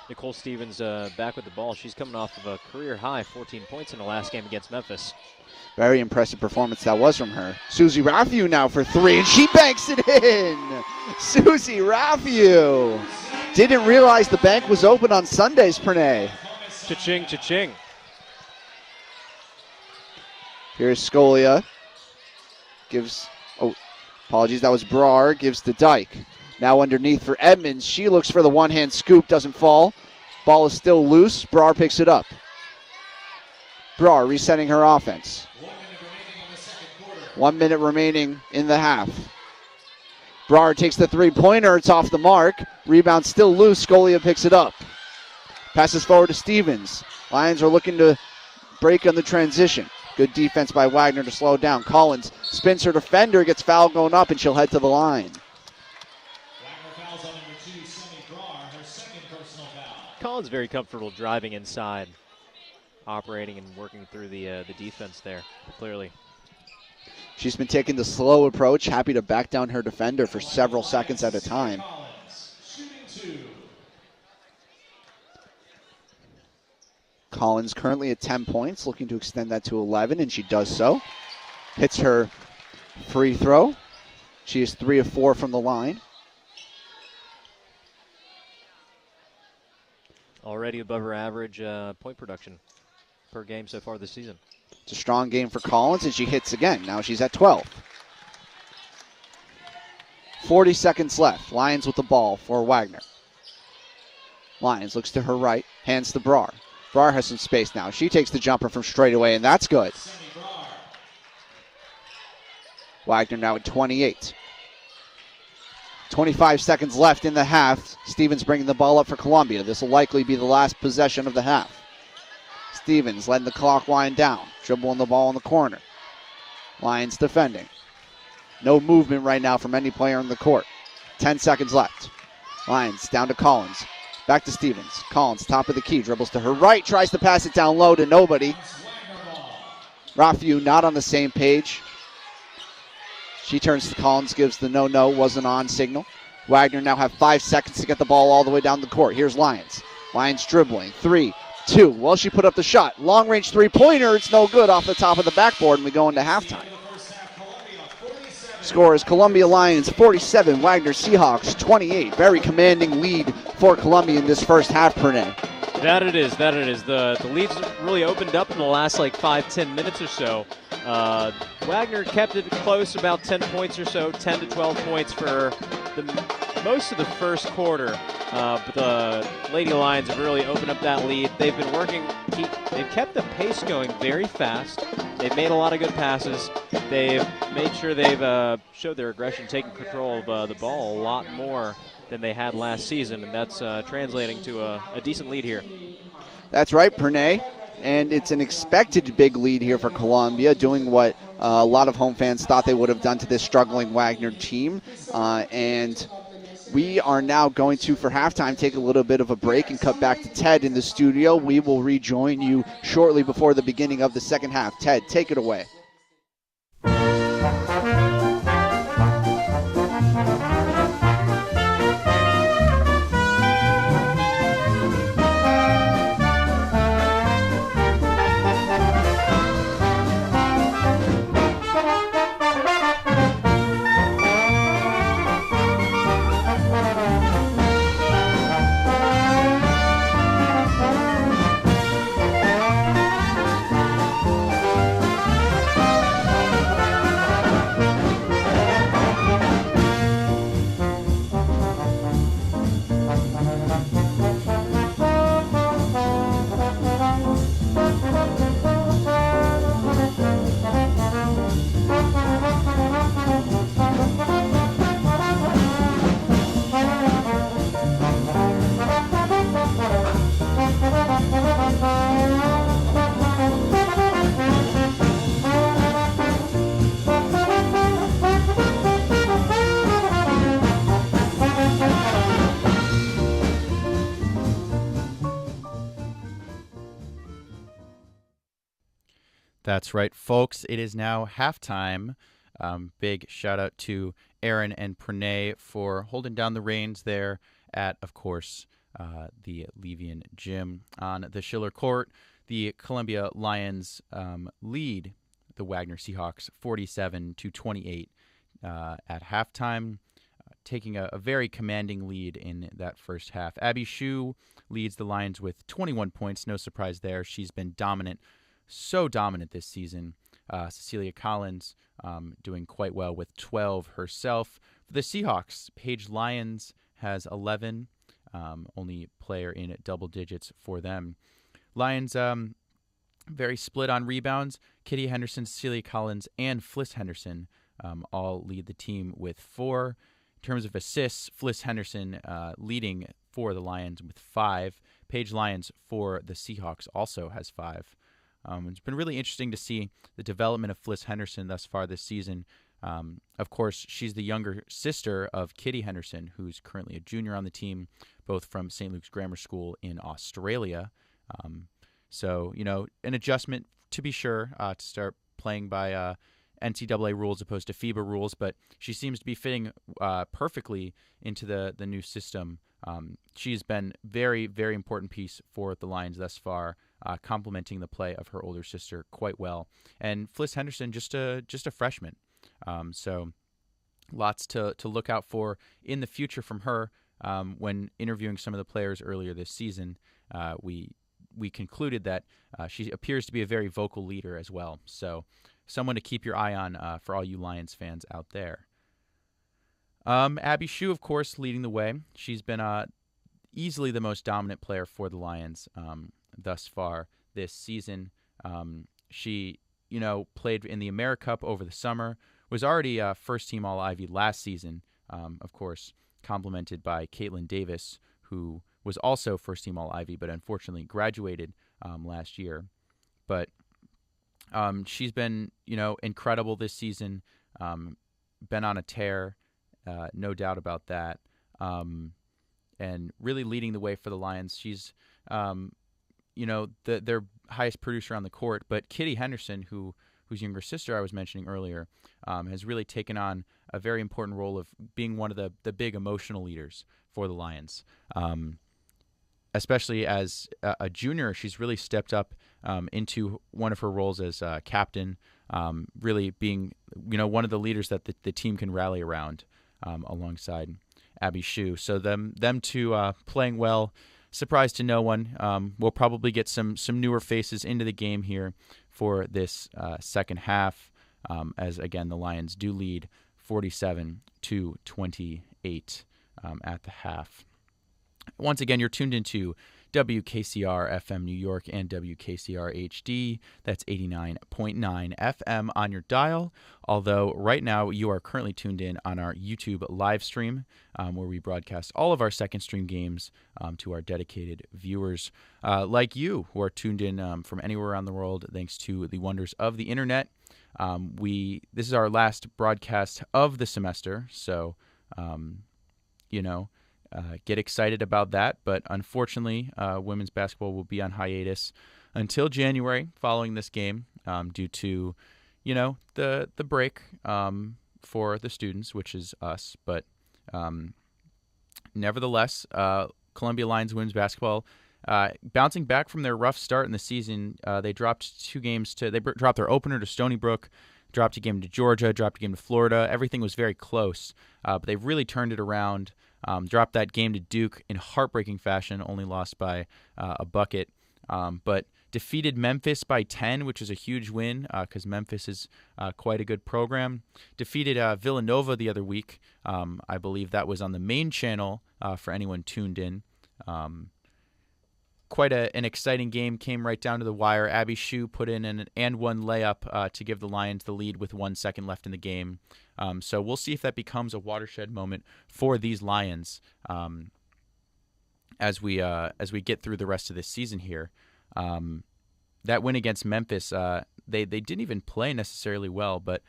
Nicole Stevens back with the ball. She's coming off of a career high 14 points in the last game against Memphis. Very impressive performance that was from her. Susie Rafiu now for three, and she banks it in. Susie Rafiu. Didn't realize the bank was open on Sundays, Pernay. Cha-ching, cha-ching. Here's Scolia. Apologies, that was Brar. Gives to Dyke. Now underneath for Edmonds. She looks for the one-hand scoop, doesn't fall. Ball is still loose. Brar picks it up. Brar resetting her offense. 1 minute remaining in the half. Brar takes the three-pointer. It's off the mark. Rebound still loose. Scolia picks it up. Passes forward to Stevens. Lions are looking to break on the transition. Good defense by Wagner to slow it down. Collins spins her defender, gets fouled going up, and she'll head to the line. Collins very comfortable driving inside, operating and working through the defense there, clearly. She's been taking the slow approach, happy to back down her defender for several seconds at a time. Collins currently at 10 points, looking to extend that to 11, and she does so. Hits her free throw. She is 3 of 4 from the line. Already above her average point production per game so far this season. It's a strong game for Collins, and she hits again. Now she's at 12. 40 seconds left. Lions with the ball for Wagner. Lions looks to her right, hands to Brar. Brar has some space now. She takes the jumper from straight away, and that's good. Wagner now at 28. 25 seconds left in the half. Stevens bringing the ball up for Columbia. This will likely be the last possession of the half. Stevens letting the clock wind down. Dribbling the ball in the corner. Lions defending. No movement right now from any player in the court. 10 seconds left. Lions down to Collins. Back to Stevens. Collins, top of the key, dribbles to her right, tries to pass it down low to nobody. Rafiu not on the same page. She turns to Collins, gives the no, wasn't on signal. Wagner now have 5 seconds to get the ball all the way down the court. Here's Lions. Lions dribbling. 3, 2. Well, she put up the shot. Long-range three-pointer. It's no good off the top of the backboard, and we go into halftime. Score is Columbia Lions 47, Wagner Seahawks 28. Very commanding lead for Columbia in this first half, Pranay. That it is. The lead's really opened up in the last 5-10 minutes or so. Wagner kept it close, about 10 points or so, 10 to 12 points for most of the first quarter. But the Lady Lions have really opened up that lead. They've been working. They've kept the pace going very fast. They've made a lot of good passes. They've made sure they've showed their aggression, taking control of the ball a lot more than they had last season, and that's translating to a decent lead here. That's right, Pranay. And it's an expected big lead here for Columbia, doing what a lot of home fans thought they would have done to this struggling Wagner team. And we are now going to, for halftime, take a little bit of a break and cut back to Ted in the studio. We will rejoin you shortly before the beginning of the second half. Ted, take it away. That's right, folks. It is now halftime. Big shout out to Aaron and Pranay for holding down the reins there at, of course, the Levian Gym on the Schiller Court. The Columbia Lions lead the Wagner Seahawks 47-28 at halftime, taking a very commanding lead in that first half. Abby Shue leads the Lions with 21 points. No surprise there. She's been dominant. So dominant this season. Cecilia Collins doing quite well with 12 herself. For the Seahawks, Paige Lyons has 11, only player in double digits for them. Lions very split on rebounds. Kitty Henderson, Cecilia Collins, and Fliss Henderson all lead the team with 4. In terms of assists, Fliss Henderson leading for the Lions with 5. Paige Lyons for the Seahawks also has 5. It's been really interesting to see the development of Fliss Henderson thus far this season. Of course, she's the younger sister of Kitty Henderson, who's currently a junior on the team, both from St. Luke's Grammar School in Australia. So, an adjustment to be sure to start playing by NCAA rules opposed to FIBA rules, but she seems to be fitting perfectly into the new system. She's been very, very important piece for the Lions thus far, complementing the play of her older sister quite well. And Fliss Henderson, just a freshman. So lots to look out for in the future from her. When interviewing some of the players earlier this season, we concluded that she appears to be a very vocal leader as well. So someone to keep your eye on for all you Lions fans out there. Abby Shue, of course, leading the way. She's been easily the most dominant player for the Lions thus far this season. She, played in the AmeriCup over the summer, was already first-team All-Ivy last season, of course, complemented by Caitlin Davis, who was also first-team All-Ivy, but unfortunately graduated last year. But she's been, incredible this season, been on a tear, no doubt about that, and really leading the way for the Lions. She's, their highest producer on the court, but Kitty Henderson, whose younger sister I was mentioning earlier, has really taken on a very important role of being one of the big emotional leaders for the Lions. Especially as a junior, she's really stepped up into one of her roles as captain, really being, one of the leaders that the team can rally around alongside. Abby Shue. So them two playing well. Surprise to no one. We'll probably get some newer faces into the game here for this second half, as again the Lions do lead 47-28 at the half. Once again, you're tuned into WKCR FM New York and WKCR HD. That's 89.9 FM on your dial. Although right now you are currently tuned in on our YouTube live stream, where we broadcast all of our second stream games to our dedicated viewers like you who are tuned in from anywhere around the world thanks to the wonders of the internet. This is our last broadcast of the semester, so get excited about that, but unfortunately, women's basketball will be on hiatus until January following this game due to, the break for the students, which is us. But nevertheless, Columbia Lions women's basketball bouncing back from their rough start in the season. They dropped 2 games they dropped their opener to Stony Brook, dropped a game to Georgia, dropped a game to Florida. Everything was very close, but they've really turned it around. Dropped that game to Duke in heartbreaking fashion, only lost by a bucket, but defeated Memphis by 10, which is a huge win because Memphis is quite a good program. Defeated Villanova the other week. I believe that was on the main channel for anyone tuned in. Quite an exciting game, came right down to the wire. Abby Shue put in an and-one layup to give the Lions the lead with 1 second left in the game. So we'll see if that becomes a watershed moment for these Lions as we get through the rest of this season here. That win against Memphis, they didn't even play necessarily well, but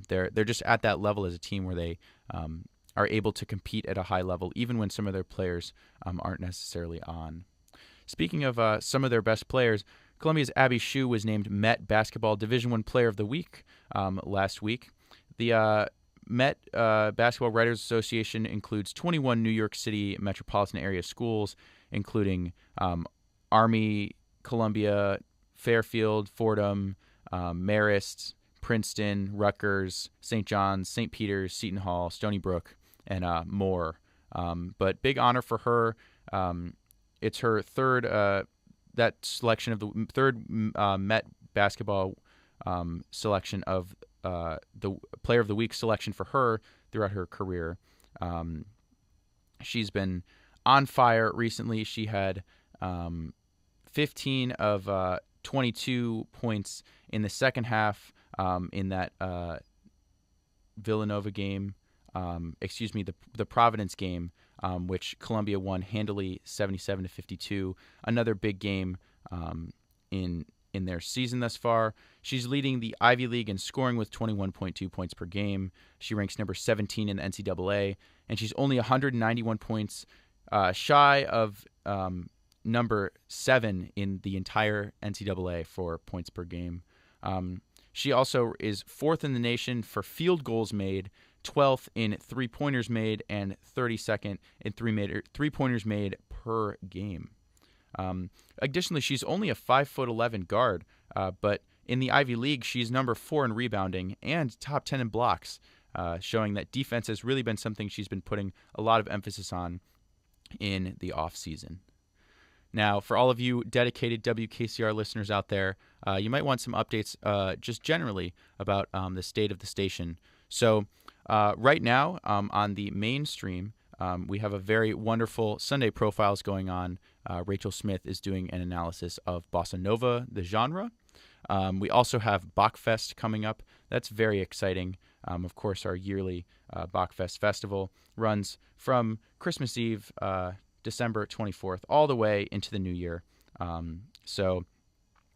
they're just at that level as a team where they are able to compete at a high level, even when some of their players aren't necessarily on. Speaking of some of their best players, Columbia's Abby Shue was named Met Basketball Division I Player of the Week last week. The Met Basketball Writers Association includes 21 New York City metropolitan area schools, including Army, Columbia, Fairfield, Fordham, Marist, Princeton, Rutgers, St. John's, St. Peter's, Seton Hall, Stony Brook, and more. But big honor for her. It's her third Met Basketball selection of the Player of the Week selection for her throughout her career. She's been on fire recently. She had 15 of 22 points in the second half in that Villanova game. The Providence game, which Columbia won handily 77-52. Another big game in their season thus far. She's leading the Ivy League in scoring with 21.2 points per game. She ranks number 17 in the NCAA, and she's only 191 points shy of number 7 in the entire NCAA for points per game. She also is 4th in the nation for field goals made, 12th in three-pointers made, and 32nd in three-pointers made per game. Additionally, she's only a 5'11" guard, but in the Ivy League, she's number 4 in rebounding and top 10 in blocks, showing that defense has really been something she's been putting a lot of emphasis on in the offseason. Now, for all of you dedicated WKCR listeners out there, you might want some updates just generally about the state of the station. So right now on the main stream, we have a very wonderful Sunday Profiles going on. Rachel Smith is doing an analysis of Bossa Nova, the genre. We also have Bachfest coming up. That's very exciting. Of course, our yearly Bachfest festival runs from Christmas Eve, December 24th, all the way into the new year. So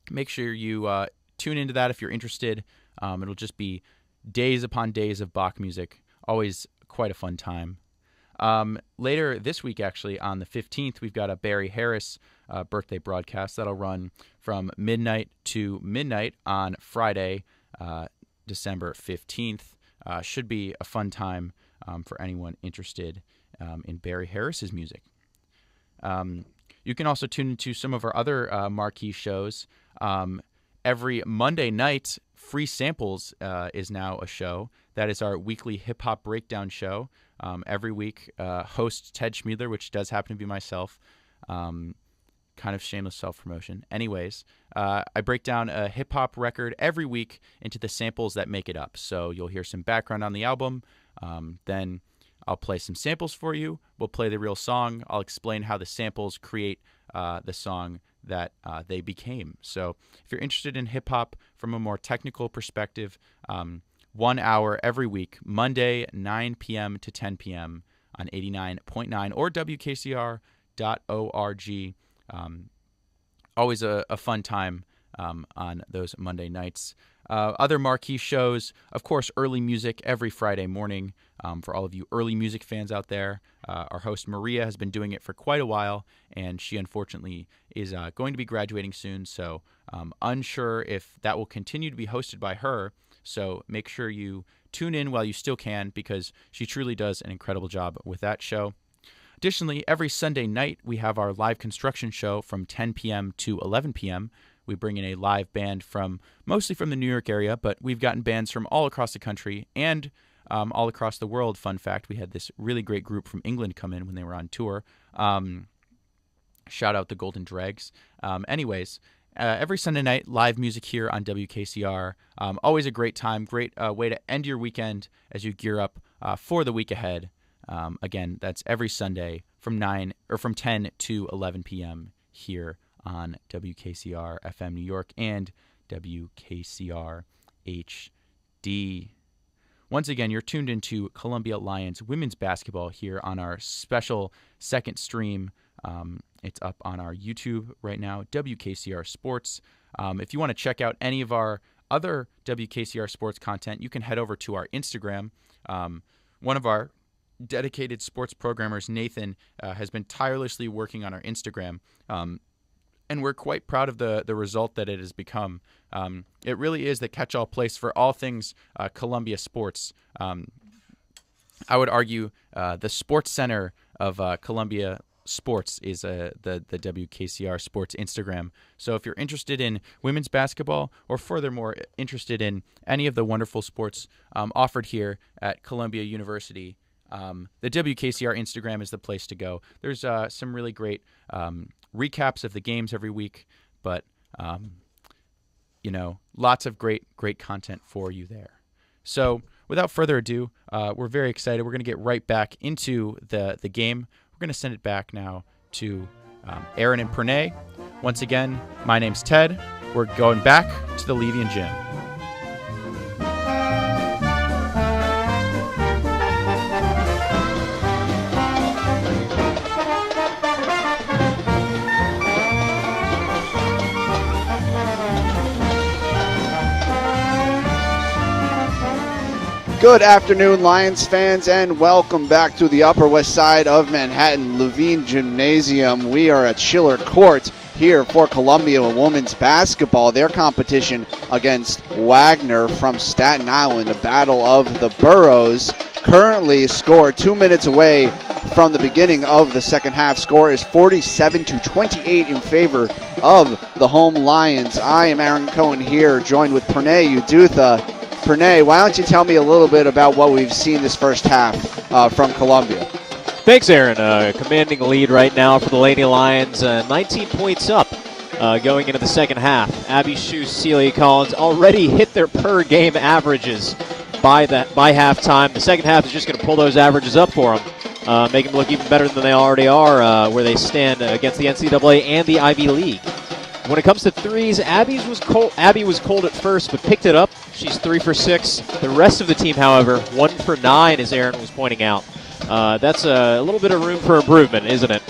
make sure you tune into that if you're interested. It'll just be days upon days of Bach music. Always quite a fun time. Later this week, actually, on the 15th, we've got a Barry Harris birthday broadcast that'll run from midnight to midnight on Friday, December 15th. Should be a fun time for anyone interested in Barry Harris's music. You can also tune into some of our other marquee shows. Every Monday night, Free Samples is now a show. That is our weekly hip-hop breakdown show. every week. Host Ted Schmiedler, which does happen to be myself. Kind of shameless self-promotion. Anyways, I break down a hip-hop record every week into the samples that make it up. So you'll hear some background on the album. Then I'll play some samples for you. We'll play the real song. I'll explain how the samples create the song that they became. So if you're interested in hip-hop from a more technical perspective, 1 hour every week, Monday, 9 p.m. to 10 p.m. on 89.9 or WKCR.org. Always a fun time on those Monday nights. Other marquee shows, of course, early music every Friday morning. For all of you early music fans out there, our host Maria has been doing it for quite a while, and she unfortunately is going to be graduating soon, so unsure if that will continue to be hosted by her. So make sure you tune in while you still can, because she truly does an incredible job with that show. Additionally, every Sunday night, we have our live construction show from 10 p.m. to 11 p.m. We bring in a live band mostly from the New York area, but we've gotten bands from all across the country and all across the world. Fun fact, we had this really great group from England come in when they were on tour. Shout out the Golden Dregs. Every Sunday night, live music here on WKCR. Always a great time, great way to end your weekend as you gear up for the week ahead. Again, that's every Sunday from 10 to 11 p.m. here on WKCR FM New York and WKCR HD. Once again, you're tuned into Columbia Lions women's basketball here on our special second stream. It's up on our YouTube right now, WKCR Sports. If you want to check out any of our other WKCR Sports content, you can head over to our Instagram. One of our dedicated sports programmers, Nathan, has been tirelessly working on our Instagram, and we're quite proud of the result that it has become. It really is the catch-all place for all things Columbia sports. I would argue the sports center of Columbia sports is the WKCR Sports Instagram. So if you're interested in women's basketball, or furthermore interested in any of the wonderful sports offered here at Columbia University, the WKCR Instagram is the place to go. There's some really great recaps of the games every week, but lots of great content for you there. So without further ado, we're very excited. We're going to get right back into the game. We're going to send it back now to Aaron and Pranay. Once again, my name's Ted. We're going back to the Levian Gym. Good afternoon, Lions fans, and welcome back to the Upper West Side of Manhattan, Levine Gymnasium. We are at Schiller Court here for Columbia women's basketball. Their competition against Wagner from Staten Island, a battle of the boroughs. Currently scored 2 minutes away from the beginning of the second half. Score is 47-28 in favor of the home Lions. I am Aaron Cohen here, joined with Pranay Udutha. Pranay, why don't you tell me a little bit about what we've seen this first half from Columbia? Thanks, Aaron. Commanding lead right now for the Lady Lions. 19 points up going into the second half. Abby Shue, Celia Collins already hit their per-game averages by halftime. The second half is just going to pull those averages up for them, make them look even better than they already are, where they stand against the NCAA and the Ivy League. When it comes to threes, Abby was cold at first, but picked it up. She's 3 for 6. The rest of the team, however, 1 for 9, as Aaron was pointing out. That's a little bit of room for improvement, isn't it?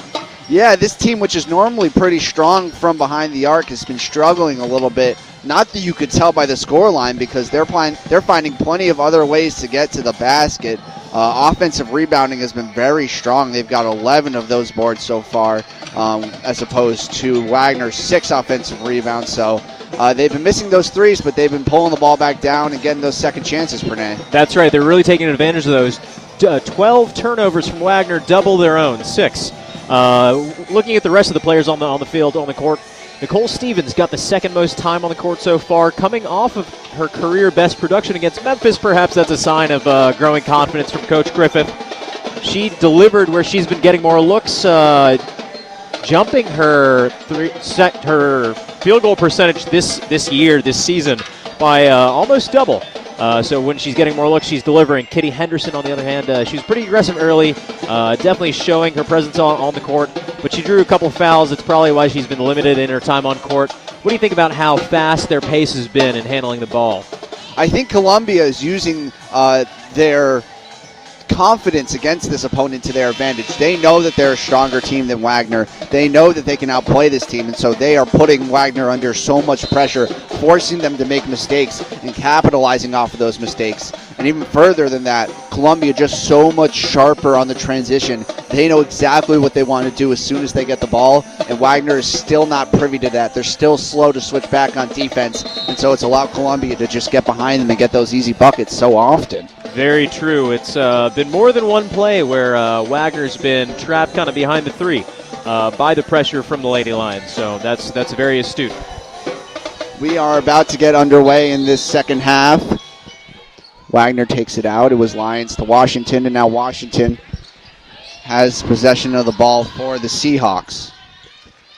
Yeah, this team, which is normally pretty strong from behind the arc, has been struggling a little bit. Not that you could tell by the scoreline, because they're finding plenty of other ways to get to the basket. Offensive rebounding has been very strong. They've got 11 of those boards so far, as opposed to Wagner's 6 offensive rebounds. So they've been missing those threes, but they've been pulling the ball back down and getting those second chances, Pranay. That's right. They're really taking advantage of those. 12 turnovers from Wagner, double their own, 6. Looking at the rest of the players on the field, on the court, Nicole Stevens got the second most time on the court so far, coming off of her career best production against Memphis. Perhaps that's a sign of growing confidence from Coach Griffith. she delivered where she's been getting more looks, jumping her her field goal percentage this season by almost double. So when she's getting more looks, she's delivering. Kitty Henderson, on the other hand, she was pretty aggressive early, definitely showing her presence on the court, but she drew a couple fouls. It's probably why she's been limited in her time on court. What do you think about how fast their pace has been in handling the ball? I think Columbia is using their confidence against this opponent to their advantage. They know that they're a stronger team than Wagner. They know that they can outplay this team, and so they are putting Wagner under so much pressure, forcing them to make mistakes and capitalizing off of those mistakes. And even further than that, Columbia just so much sharper on the transition. They know exactly what they want to do as soon as they get the ball, and Wagner is still not privy to that. They're still slow to switch back on defense, and so it's allowed Columbia to just get behind them and get those easy buckets so often. Very true. It's been more than one play where Wagner's been trapped kind of behind the three by the pressure from the Lady Lions. So that's very astute. We are about to get underway in this second half. Wagner takes it out. It was Lions to Washington, and now Washington has possession of the ball for the Seahawks.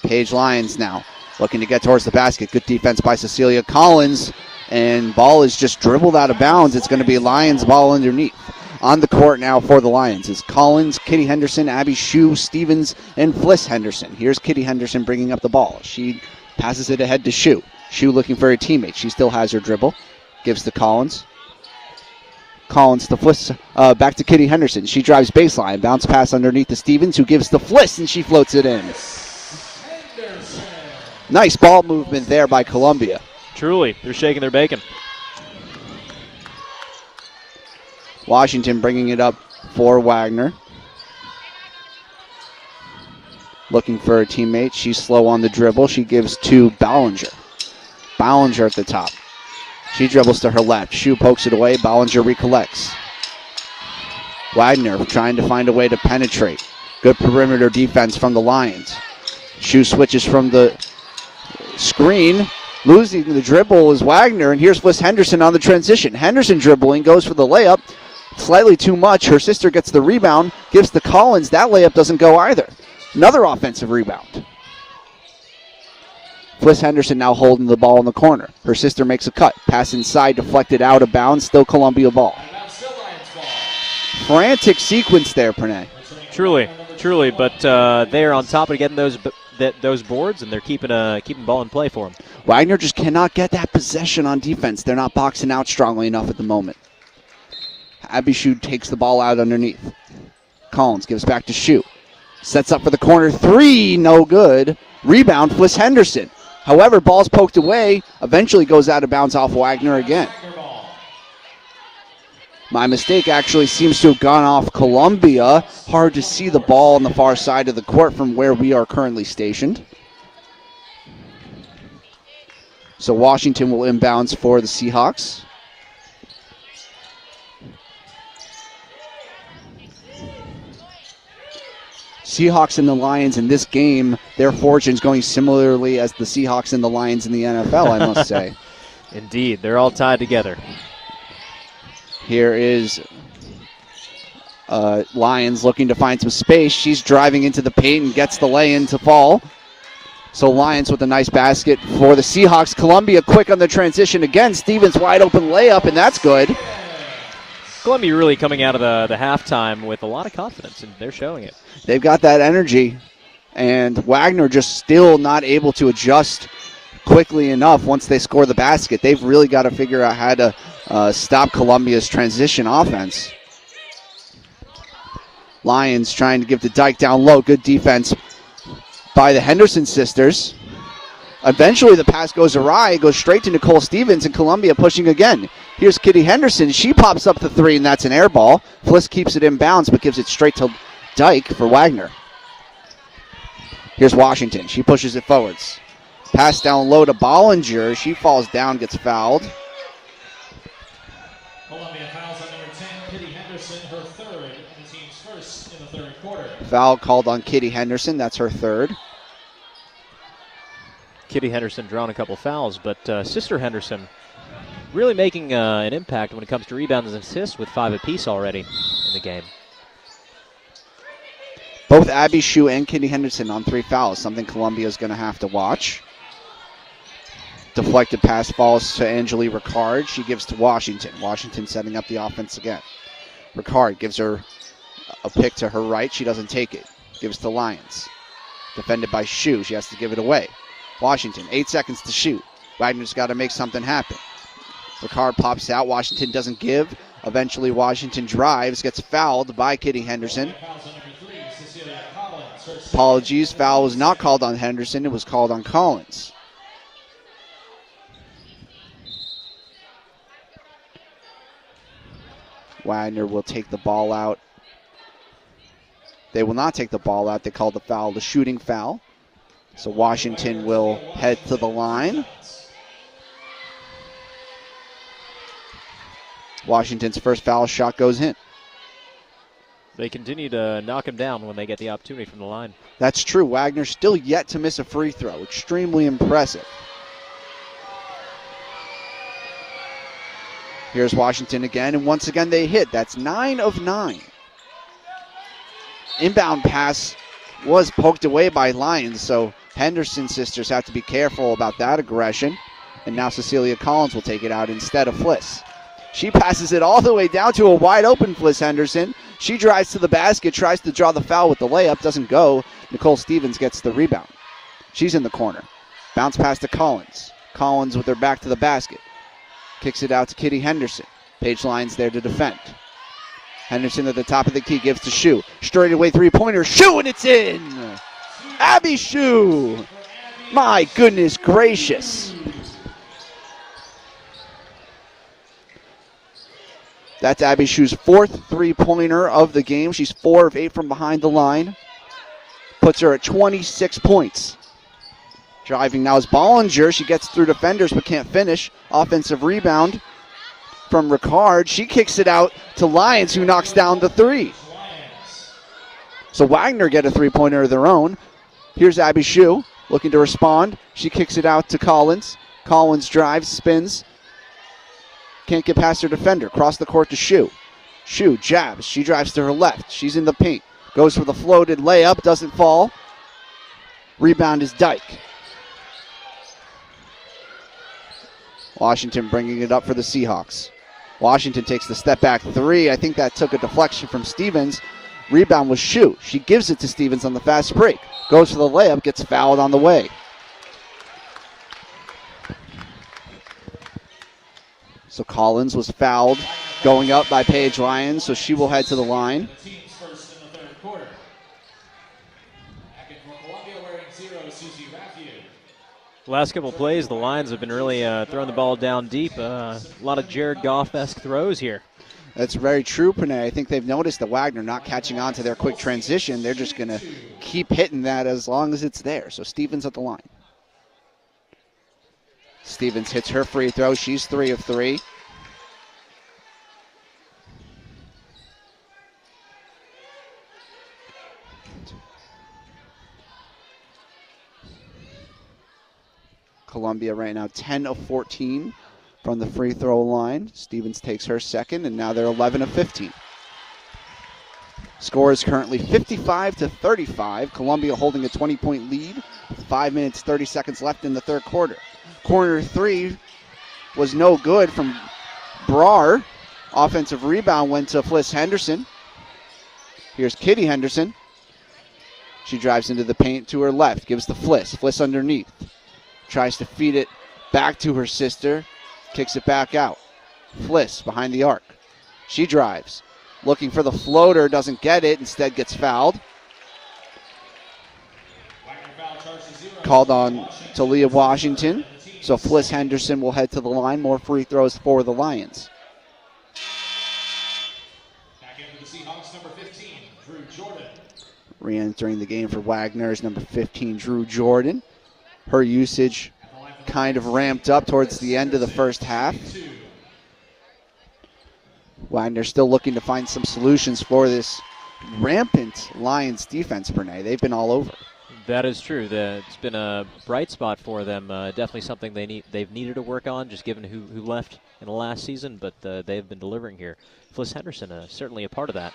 Paige Lions now looking to get towards the basket. Good defense by Cecilia Collins. And ball is just dribbled out of bounds. It's going to be Lions ball underneath. On the court now for the Lions is Collins, Kitty Henderson, Abby Shue, Stevens, and Fliss Henderson. Here's Kitty Henderson bringing up the ball. She passes it ahead to Shue. Shue looking for a teammate. She still has her dribble. Gives to Collins. Collins to Fliss. Back to Kitty Henderson. She drives baseline. Bounce pass underneath to Stevens, who gives to Fliss, and she floats it in. Nice ball movement there by Columbia. Truly, they're shaking their bacon. Washington bringing it up for Wagner. Looking for a teammate. She's slow on the dribble. She gives to Ballinger. Ballinger at the top. She dribbles to her left. Shue pokes it away. Ballinger recollects. Wagner trying to find a way to penetrate. Good perimeter defense from the Lions. Shue switches from the screen. Losing the dribble is Wagner, and here's Fliss Henderson on the transition. Henderson dribbling, goes for the layup. Slightly too much. Her sister gets the rebound, gives to Collins. That layup doesn't go either. Another offensive rebound. Fliss Henderson now holding the ball in the corner. Her sister makes a cut. Pass inside, deflected out of bounds. Still Columbia ball. Frantic sequence there, Pranay. Truly, but they are on top of getting those boards, and they're keeping ball in play for them. Wagner just cannot get that possession on defense. They're not boxing out strongly enough at the moment. Abby Shue takes the ball out underneath. Collins gives back to Shue. Sets up for the corner three, no good. Rebound, Fliss Henderson. However, ball's poked away, eventually goes out of bounds off Wagner again. My mistake actually seems to have gone off Columbia. Hard to see the ball on the far side of the court from where we are currently stationed. So Washington will inbounds for the Seahawks. Seahawks and the Lions in this game, their fortunes going similarly as the Seahawks and the Lions in the NFL, I must say. Indeed, they're all tied together. Here is Lions looking to find some space. She's driving into the paint and gets the lay-in to fall. So Lions with a nice basket for the Seahawks. Columbia quick on the transition again. Stevens wide open layup, and that's good. Columbia really coming out of the halftime with a lot of confidence, and they're showing it. They've got that energy, and Wagner just still not able to adjust quickly enough once they score the basket. They've really got to figure out how to stop Columbia's transition offense. Lions trying to give to Dyke down low. Good defense by the Henderson sisters. Eventually the pass goes awry. It goes straight to Nicole Stevens, and Columbia pushing again. Here's Kitty Henderson. She pops up the three, and that's an air ball. Fliss keeps it in bounds, but gives it straight to Dyke for Wagner. Here's Washington. She pushes it forwards. Pass down low to Ballinger. She falls down, gets fouled. Columbia fouls on number 10, Kitty Henderson, her third, and the team's first in the third quarter. Foul called on Kitty Henderson. That's her third. Kitty Henderson drawing a couple fouls, but Sister Henderson really making an impact when it comes to rebounds and assists with 5 apiece already in the game. Both Abby Shue and Kitty Henderson on 3 fouls, something Columbia's going to have to watch. Deflected pass falls to Angelique Ricard. She gives to Washington. Washington setting up the offense again. Ricard gives her a pick to her right. She doesn't take it. Gives to Lyons. Defended by Shue. She has to give it away. Washington, 8 seconds to shoot. Wagner's got to make something happen. Ricard pops out. Washington doesn't give. Eventually Washington drives, gets fouled by Kitty Henderson. Apologies, foul was not called on Henderson. It was called on Collins. Wagner will take the ball out. They will not take the ball out. They call the foul the shooting foul. So Washington will head to the line. Washington's first foul shot goes in. They continue to knock him down when they get the opportunity from the line. That's true. Wagner still yet to miss a free throw. Extremely impressive. Here's Washington again, and once again they hit. That's 9 of 9. Inbound pass was poked away by Lyons, so Henderson sisters have to be careful about that aggression. And now Cecilia Collins will take it out instead of Fliss. She passes it all the way down to a wide open Fliss Henderson. She drives to the basket, tries to draw the foul with the layup, doesn't go. Nicole Stevens gets the rebound. She's in the corner. Bounce pass to Collins. Collins with her back to the basket. Kicks it out to Kitty Henderson. Paige Lyons there to defend. Henderson at the top of the key gives to Shue. Straight away three-pointer. Shue, and it's in! Abby Shue! My goodness gracious. That's Abby Shue's 4th three-pointer of the game. She's 4 of 8 from behind the line. Puts her at 26 points. Driving now is Bollinger. She gets through defenders but can't finish. Offensive rebound from Ricard. She kicks it out to Lyons, who knocks down the three. So Wagner get a three-pointer of their own. Here's Abby Shue looking to respond. She kicks it out to Collins. Collins drives, spins. Can't get past her defender. Cross the court to Shue. Shue jabs. She drives to her left. She's in the paint. Goes for the floated layup. Doesn't fall. Rebound is Dyke. Washington bringing it up for the Seahawks. Washington takes the step back three. I think that took a deflection from Stevens. Rebound was Shue. She gives it to Stevens on the fast break. Goes for the layup. Gets fouled on the way. So Collins was fouled going up by Paige Lyons, so she will head to the line. Last couple of plays, the Lions have been really throwing the ball down deep. A lot of Jared Goff-esque throws here. That's very true, Panay. I think they've noticed that Wagner not catching on to their quick transition. They're just going to keep hitting that as long as it's there. So Stevens at the line. Stevens hits her free throw. She's 3 of 3. Columbia right now 10 of 14 from the free throw line. Stevens takes her second, and now they're 11 of 15. Score is currently 55-35. Columbia holding a 20-point lead. 5 minutes, 30 seconds left in the third quarter. Corner three was no good from Brar. Offensive rebound went to Fliss Henderson. Here's Kitty Henderson. She drives into the paint to her left, gives to Fliss. Fliss underneath. Tries to feed it back to her sister. Kicks it back out. Fliss behind the arc. She drives. Looking for the floater. Doesn't get it. Instead gets fouled. Called on Talia Washington. So Fliss Henderson will head to the line. More free throws for the Lions. Back into the Seahawks, number 15, Drew Jordan. Re-entering the game for Wagner is number 15, Drew Jordan. Her usage kind of ramped up towards the end of the first half. Wagner still looking to find some solutions for this rampant Lions defense, Bernay. They've been all over. That is true. It's been a bright spot for them. Definitely something they've needed to work on, just given who left in the last season, but they've been delivering here. Fliss Henderson, certainly a part of that.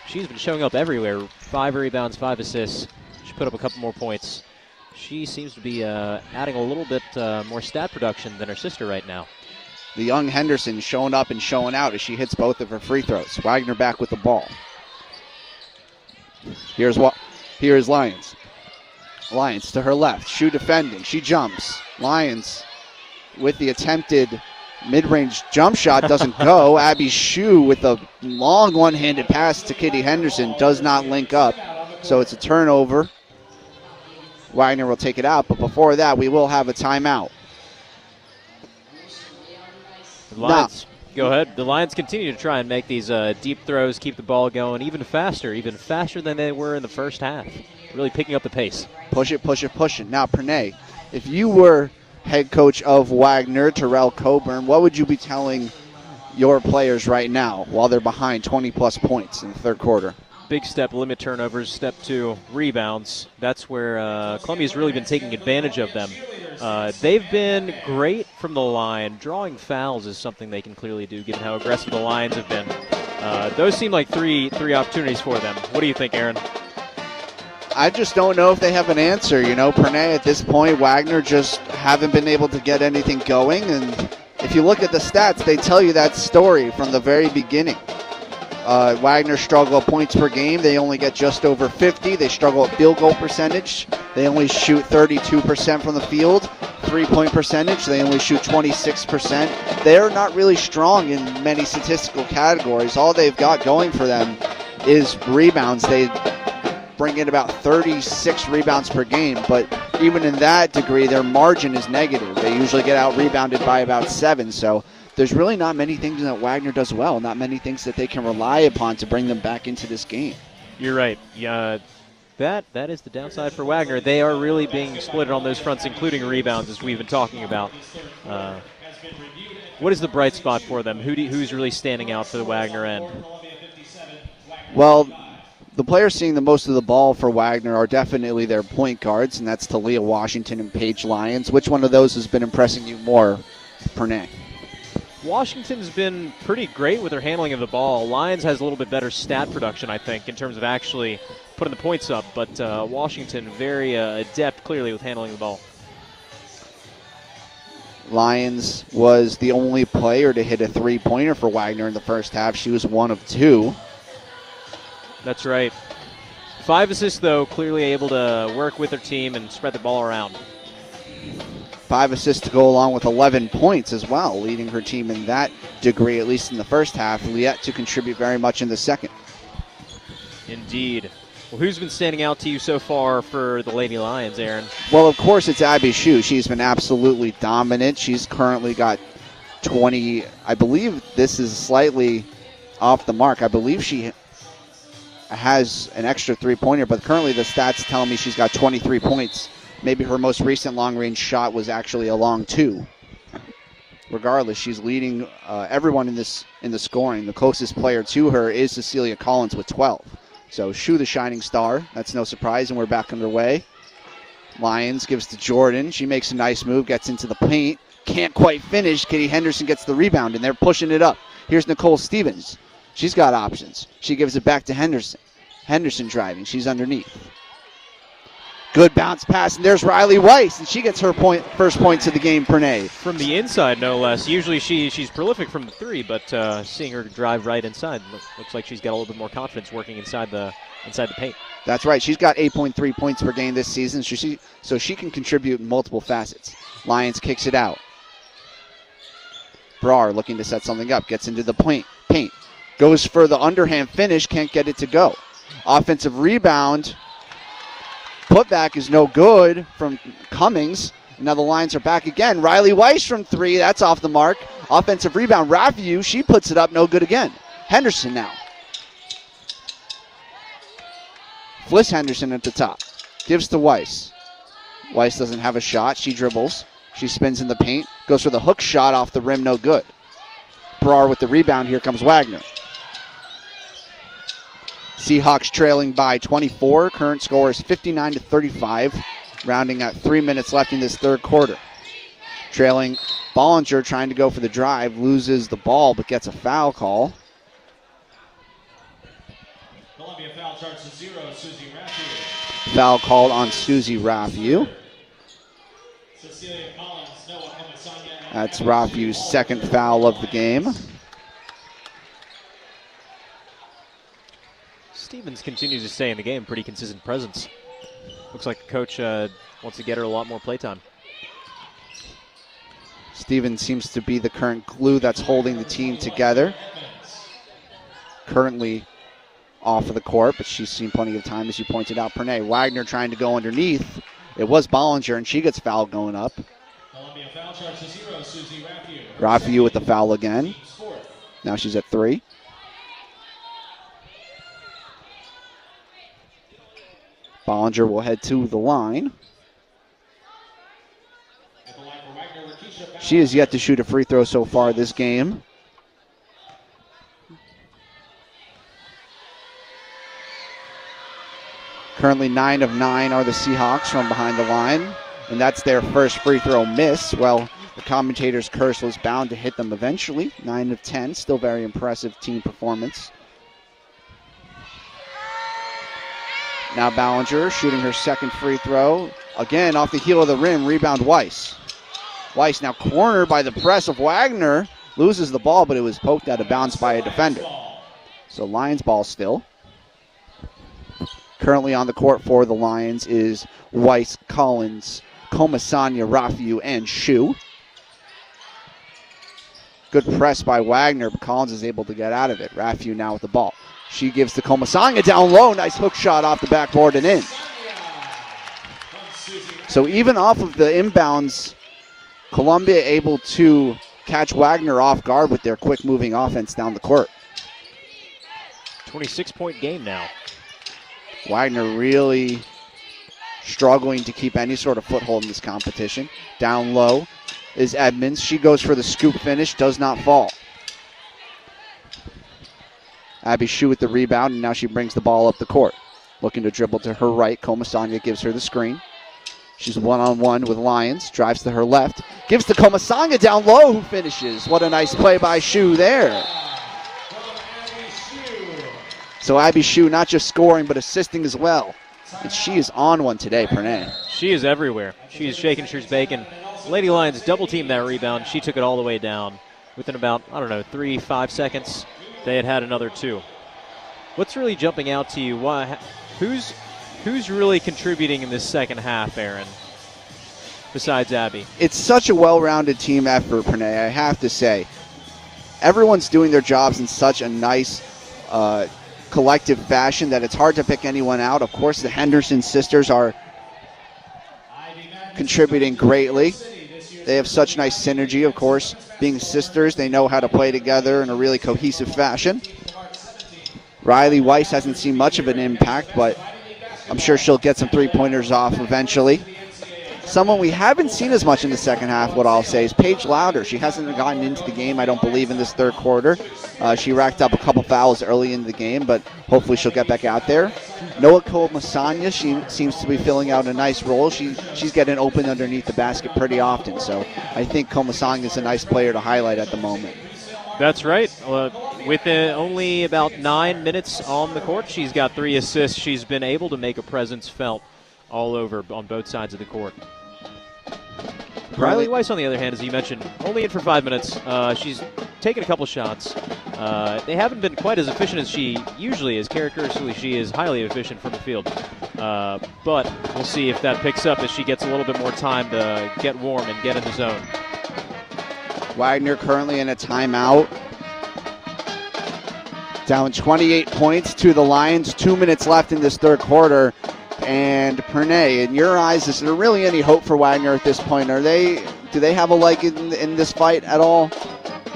she's been showing up everywhere. 5 rebounds, 5 assists. She put up a couple more points. She seems to be adding a little bit more stat production than her sister right now. The young Henderson showing up and showing out as she hits both of her free throws. Wagner back with the ball. Here's Lyons. Lyons to her left. Shoe defending. She jumps. Lyons with the attempted mid-range jump shot doesn't go. Abby Shoe with a long one-handed pass to Kitty Henderson does not link up. So it's a turnover. Wagner will take it out, but before that we will have a timeout. The Lions, go ahead. The Lions continue to try and make these deep throws, keep the ball going even faster than they were in the first half. Really picking up the pace. Push it. Now, Pranay, if you were head coach of Wagner, Terrell Coburn, what would you be telling your players right now while they're behind 20-plus points in the third quarter? Big step, limit turnovers. Step 2, rebounds. That's where Columbia's really been taking advantage of them. They've been great from the line. Drawing fouls is something they can clearly do, given how aggressive the Lions have been. Those seem like three opportunities for them. What do you think, Aaron? I just don't know if they have an answer. Pranay, at this point, Wagner just haven't been able to get anything going. And if you look at the stats, they tell you that story from the very beginning. Wagner struggle points per game. They only get just over 50. They struggle at field goal percentage. They only shoot 32% from the field. 3-point percentage, they only shoot 26%. They're not really strong in many statistical categories. All they've got going for them is rebounds. They bring in about 36 rebounds per game, but even in that degree, their margin is negative. They usually get out-rebounded by about 7, so there's really not many things that Wagner does well, not many things that they can rely upon to bring them back into this game. You're right. Yeah, that is the downside for Wagner. They are really being exploited on those fronts, including rebounds, as we've been talking about. What is the bright spot for them? Who's really standing out for the Wagner end? Well, the players seeing the most of the ball for Wagner are definitely their point guards, and that's Talia Washington and Paige Lyons. Which one of those has been impressing you more, Pernay? Washington's been pretty great with her handling of the ball. Lyons has a little bit better stat production, I think, in terms of actually putting the points up, but Washington very adept, clearly, with handling the ball. Lyons was the only player to hit a three-pointer for Wagner in the first half. She was one of 2. That's right. 5 assists, though, clearly able to work with her team and spread the ball around. 5 assists to go along with 11 points as well, leading her team in that degree, at least in the first half, and yet to contribute very much in the second. Indeed. Well, who's been standing out to you so far for the Lady Lions, Aaron? Well, of course, it's Abby Shoe. She's been absolutely dominant. She's currently got 20. I believe this is slightly off the mark. I believe she has an extra three-pointer, but currently the stats tell me she's got 23 points. Maybe her most recent long-range shot was actually a long 2. Regardless, she's leading everyone in the scoring. The closest player to her is Cecilia Collins with 12. So Shoe, the shining star. That's no surprise, and we're back underway. Lyons gives to Jordan. She makes a nice move, gets into the paint. Can't quite finish. Kitty Henderson gets the rebound, and they're pushing it up. Here's Nicole Stevens. She's got options. She gives it back to Henderson. Henderson driving. She's underneath. Good bounce pass, and there's Riley Weiss, and she gets her first points of the game, Pernay. From the inside, no less. Usually she's prolific from the 3, but seeing her drive right inside looks like she's got a little bit more confidence working inside the paint. That's right. She's got 8.3 points per game this season, so she can contribute in multiple facets. Lyons kicks it out. Brar looking to set something up, gets into the paint. Goes for the underhand finish, can't get it to go. Offensive rebound. Putback is no good from Cummings. Now the Lions are back again. Riley Weiss from 3. That's off the mark. Offensive rebound. Raviu, she puts it up. No good again. Henderson now. Fliss Henderson at the top. Gives to Weiss. Weiss doesn't have a shot. She dribbles. She spins in the paint. Goes for the hook shot off the rim. No good. Brar with the rebound. Here comes Wagner. Seahawks trailing by 24. Current score is 59-35, rounding at 3 minutes left in this third quarter. Trailing, Bollinger trying to go for the drive, loses the ball but gets a foul call. charge to 0, Susie Matthews. Foul called on Susie Raphew. Cecilia Collins, Noah Comasanya. That's Raphew's second foul of the game. Stevens continues to stay in the game, pretty consistent presence. Looks like the coach wants to get her a lot more playtime. Stevens seems to be the current glue that's holding the team together. Currently off of the court, but she's seen plenty of time, as you pointed out. Pernay Wagner trying to go underneath. It was Bollinger, and she gets fouled going up. Columbia foul charge to 0, Susie Raphew. Raphew with the foul again. Team's fourth. Now she's at 3. Bollinger will head to the line. At the line for Wagner, Rakisha Bauer. She has yet to shoot a free throw so far this game. Currently 9 of 9 are the Seahawks from behind the line, and that's their first free throw miss. Well, the commentator's curse was bound to hit them eventually. 9 of 10, still very impressive team performance. Now Ballinger shooting her second free throw. Again, off the heel of the rim, rebound Weiss. Weiss now cornered by the press of Wagner. Loses the ball, but it was poked out of bounds by a defender. So Lions ball still. Currently on the court for the Lions is Weiss, Collins, Comasanya, Raphew, and Shu. Good press by Wagner, but Collins is able to get out of it. Raphew now with the ball. She gives to Comasanya down low. Nice hook shot off the backboard and in. So even off of the inbounds, Columbia able to catch Wagner off guard with their quick-moving offense down the court. 26-point game now. Wagner really struggling to keep any sort of foothold in this competition. Down low is Edmonds. She goes for the scoop finish, does not fall. Abby Shu with the rebound, and now she brings the ball up the court. Looking to dribble to her right. Comasanya gives her the screen. She's one-on-one with Lyons. Drives to her left. Gives to Comasanya down low, who finishes. What a nice play by Shu there. So Abby Shu not just scoring, but assisting as well. And she is on one today, Pernay. She is everywhere. She is shaking, she's baking. Lady Lions double-teamed that rebound. She took it all the way down. Within about, 3-5 seconds, they had another 2. What's really jumping out to you? Who's really contributing in this second half, Aaron, besides Abby? It's such a well-rounded team effort, Pernay, I have to say. Everyone's doing their jobs in such a nice collective fashion that it's hard to pick anyone out. Of course, the Henderson sisters are contributing greatly. They have such nice synergy, of course. Being sisters, they know how to play together in a really cohesive fashion. Riley Weiss hasn't seen much of an impact, but I'm sure she'll get some three-pointers off eventually. Someone we haven't seen as much in the second half, what I'll say, is Paige Louder. She hasn't gotten into the game, I don't believe, in this third quarter. She racked up a couple fouls early in the game, but hopefully she'll get back out there. Noah Comasanya, she seems to be filling out a nice role. She's getting open underneath the basket pretty often, so I think Comasanya is a nice player to highlight at the moment. That's right. With only about 9 minutes on the court, she's got 3 assists. She's been able to make a presence felt all over on both sides of the court. Riley Weiss, on the other hand, as you mentioned, only in for 5 minutes. She's taken a couple shots. They haven't been quite as efficient as she usually is. Characteristically, she is highly efficient from the field. But we'll see if that picks up as she gets a little bit more time to get warm and get in the zone. Wagner currently in a timeout. Down 28 points to the Lions. 2 minutes left in this third quarter. And Pernay, in your eyes, is there really any hope for Wagner at this point? Do they have a leg in this fight at all?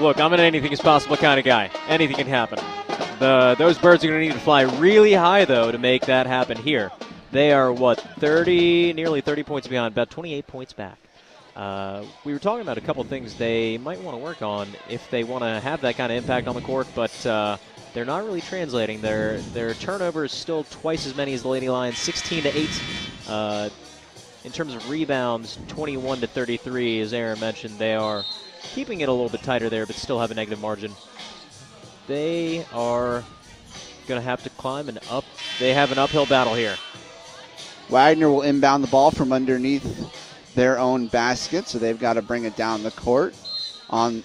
Look, I'm an anything is possible kind of guy. Anything can happen. Those birds are going to need to fly really high, though, to make that happen here. They are, nearly 30 points behind, about 28 points back. We were talking about a couple things they might want to work on if they want to have that kind of impact on the court, but they're not really translating. Their turnovers still twice as many as the Lady Lions, 16-8. In terms of rebounds, 21-33, as Aaron mentioned. They are keeping it a little bit tighter there, but still have a negative margin. They are going to have to climb and up. They have an uphill battle here. Wagner will inbound the ball from underneath their own basket, so they've got to bring it down the court. On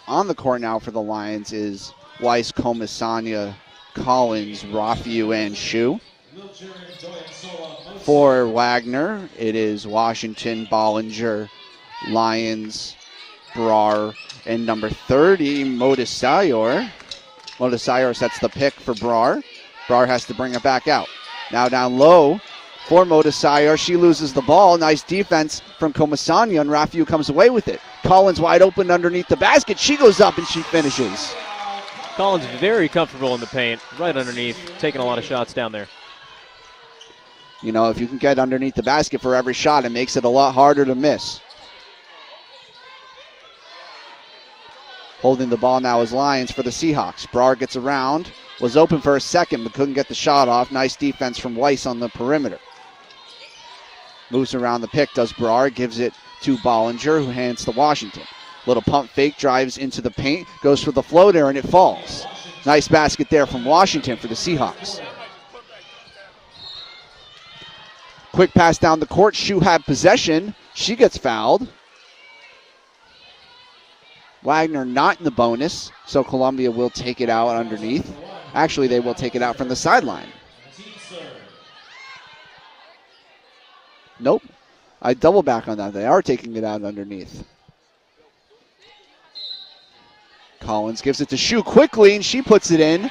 the court now for the Lions is Weiss, Comasania, Collins, Rafiu, and Shu. For Wagner, it is Washington, Bollinger, Lyons, Brar, and number 30, Motisayor. Motisayor sets the pick for Brar. Brar has to bring it back out. Now down low for Motisayor. She loses the ball. Nice defense from Comasania, and Rafiu comes away with it. Collins wide open underneath the basket. She goes up and she finishes. Collins very comfortable in the paint, right underneath, taking a lot of shots down there. You know, if you can get underneath the basket for every shot, it makes it a lot harder to miss. Holding the ball now is Lyons for the Seahawks. Brar gets around, was open for a second, but couldn't get the shot off. Nice defense from Weiss on the perimeter. Moves around the pick, does Brar, gives it to Bollinger, who hands to Washington. Little pump fake, drives into the paint, goes for the floater, and it falls. Nice basket there from Washington for the Seahawks. Quick pass down the court. Shu had possession. She gets fouled. Wagner not in the bonus, so Columbia will take it out underneath. Actually, they will take it out from the sideline. Nope. I double back on that. They are taking it out underneath. Collins gives it to Shu quickly, and she puts it in.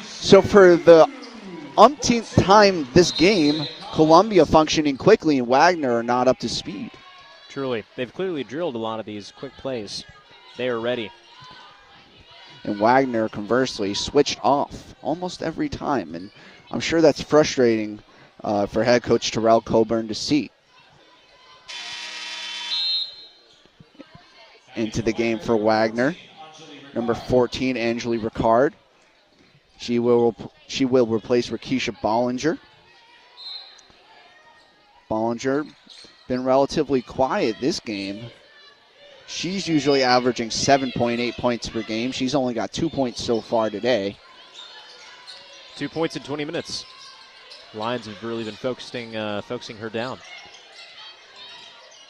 So for the umpteenth time this game, Columbia functioning quickly, and Wagner are not up to speed. Truly. They've clearly drilled a lot of these quick plays. They are ready. And Wagner, conversely, switched off almost every time. And I'm sure that's frustrating for head coach Terrell Coburn to see. Into the game for Wagner. Number 14, Angeli Ricard. She will replace Rakisha Bollinger. Bollinger been relatively quiet this game. She's usually averaging 7.8 points per game. She's only got 2 points so far today. 2 points in 20 minutes. Lions have really been focusing her down.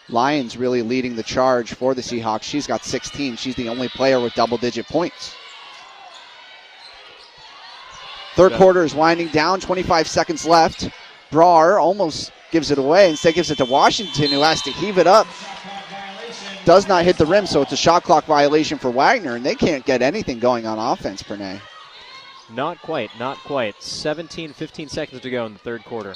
Lyons really leading the charge for the Seahawks. She's got 16. She's the only player with double-digit points. Third quarter is winding down. 25 seconds left. Brar almost gives it away. Instead gives it to Washington, who has to heave it up. Does not hit the rim, so it's a shot clock violation for Wagner, and they can't get anything going on offense, Pranay. Not quite. 15 seconds to go in the third quarter.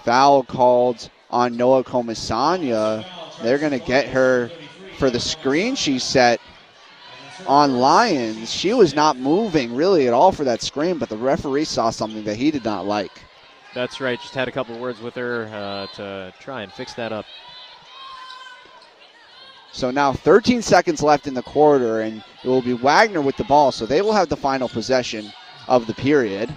Foul called on Noah Comasania. They're going to get her for the screen she set on Lyons. She was not moving really at all for that screen, but the referee saw something that he did not like. That's right. Just had a couple of words with her to try and fix that up. So now 13 seconds left in the quarter, and it will be Wagner with the ball, so they will have the final possession of the period.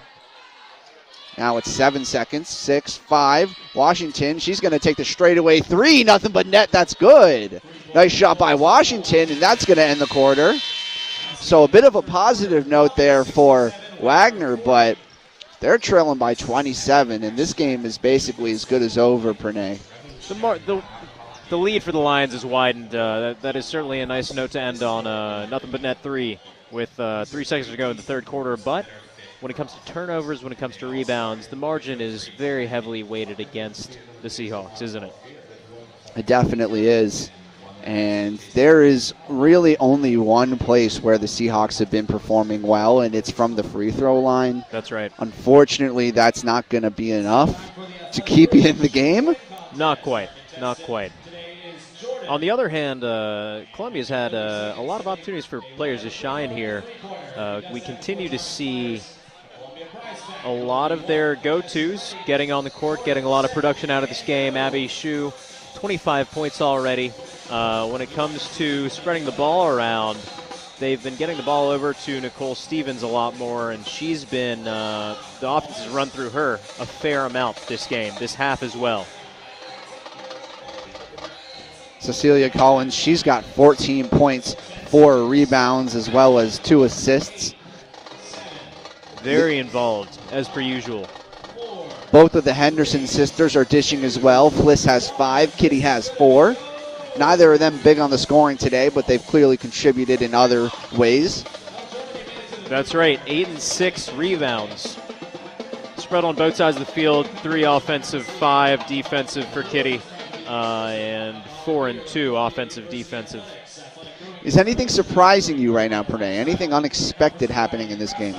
Now it's 7 seconds, 6, 5. Washington, she's going to take the straightaway three. Nothing but net. That's good. Nice shot by Washington, and that's going to end the quarter. So a bit of a positive note there for Wagner, but they're trailing by 27, and this game is basically as good as over, Pranay. The lead for the Lions is widened. That is certainly a nice note to end on. Nothing but net three with 3 seconds to go in the third quarter, but when it comes to turnovers, when it comes to rebounds, the margin is very heavily weighted against the Seahawks, isn't it? It definitely is. And there is really only one place where the Seahawks have been performing well, and it's from the free throw line. That's right. Unfortunately, that's not going to be enough to keep you in the game. Not quite. On the other hand, Columbia's had a lot of opportunities for players to shine here. We continue to see a lot of their go-tos getting on the court, getting a lot of production out of this game. Abby Shu, 25 points already. When it comes to spreading the ball around, they've been getting the ball over to Nicole Stevens a lot more, and she's been, the offense has run through her a fair amount this game, this half as well. Cecilia Collins, she's got 14 points, 4 rebounds, as well as 2 assists. Very involved, as per usual. Both of the Henderson sisters are dishing as well. Fliss has 5, Kitty has 4. Neither of them big on the scoring today, but they've clearly contributed in other ways. That's right, 8 and 6 rebounds. Spread on both sides of the field, 3 offensive, 5 defensive for Kitty, and 4 and 2 offensive, defensive. Is anything surprising you right now, Pranay? Anything unexpected happening in this game?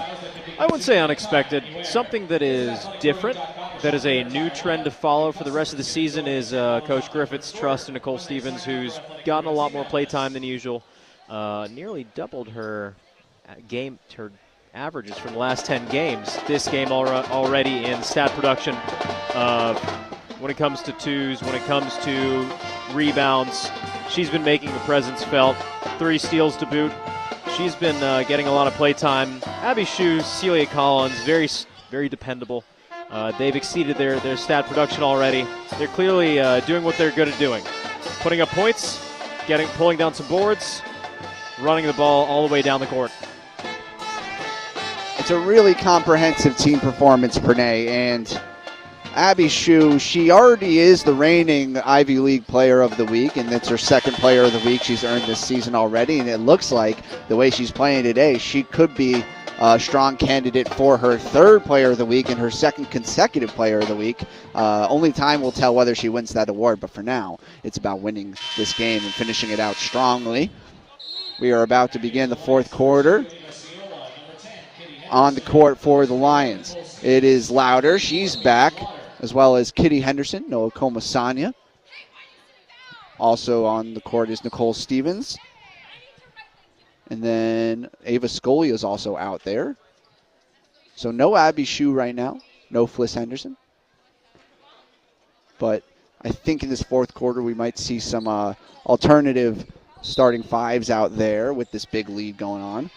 I wouldn't say unexpected. Something that is different, that is a new trend to follow for the rest of the season, is Coach Griffith's trust in Nicole Stevens, who's gotten a lot more play time than usual. Nearly doubled her averages from the last 10 games. This game already in stat production. When it comes to twos, when it comes to rebounds, she's been making the presence felt. 3 steals to boot. She's been getting a lot of play time. Abby Shue, Celia Collins, very, very dependable. They've exceeded their stat production already. They're clearly doing what they're good at doing. Putting up points, pulling down some boards, running the ball all the way down the court. It's a really comprehensive team performance, Pranay, and Abby Shue, she already is the reigning Ivy League Player of the Week, and it's her 2nd Player of the Week she's earned this season already, and it looks like the way she's playing today, she could be a strong candidate for her 3rd Player of the Week and her 2nd consecutive Player of the Week. Only time will tell whether she wins that award, but for now, it's about winning this game and finishing it out strongly. We are about to begin the 4th quarter. On the court for the Lions, it is Louder. She's back, as well as Kitty Henderson, Noah Comasanya. Also on the court is Nicole Stevens. And then Ava Scully is also out there. So no Abby Shue right now, no Fliss Henderson. But I think in this 4th quarter we might see some alternative starting 5s out there with this big lead going on.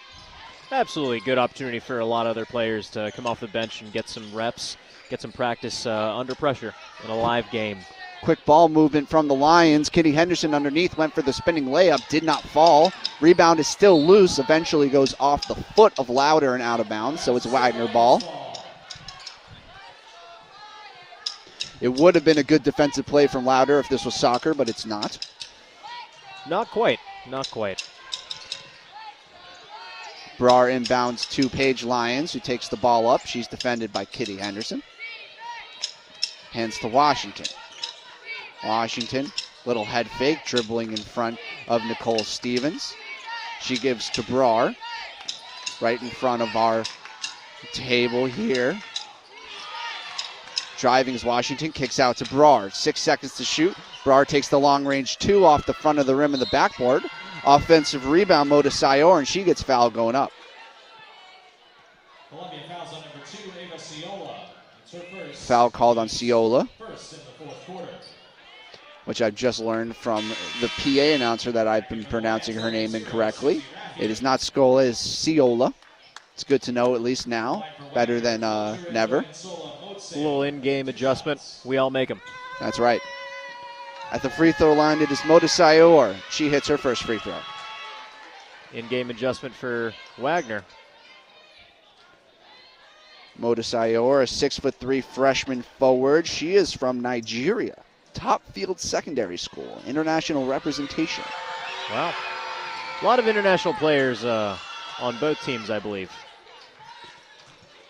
Absolutely good opportunity for a lot of other players to come off the bench and get some reps, get some practice under pressure in a live game. Quick ball movement from the Lions. Kitty Henderson underneath went for the spinning layup, did not fall. Rebound is still loose, eventually goes off the foot of Louder and out of bounds, so it's Wagner ball. It would have been a good defensive play from Louder if this was soccer, but it's not. Not quite, not quite. Brar inbounds to Paige Lyons, who takes the ball up. She's defended by Kitty Henderson. Hands to Washington. Washington, little head fake, dribbling in front of Nicole Stevens. She gives to Brar, right in front of our table here. Driving is Washington, kicks out to Brar. 6 seconds to shoot. Brar takes the long range 2 off the front of the rim of the backboard. Offensive rebound, Moda Sayor, and she gets fouled going up. Columbia fouls on number 2, Ava Ciola. It's her first. Foul called on Ciola, First in the 4th quarter. which I've just learned from the PA announcer that I've been pronouncing her name incorrectly. It is not Scola, it's Ciola. It's good to know at least now, better than never. A little in-game adjustment. We all make them. That's right. At the free throw line, it is Moda Sayor. She hits her first free throw. In-game adjustment for Wagner. Moda Sayor, a 6'3" freshman forward. She is from Nigeria. Topfield Secondary School. International representation. Wow. A lot of international players on both teams, I believe.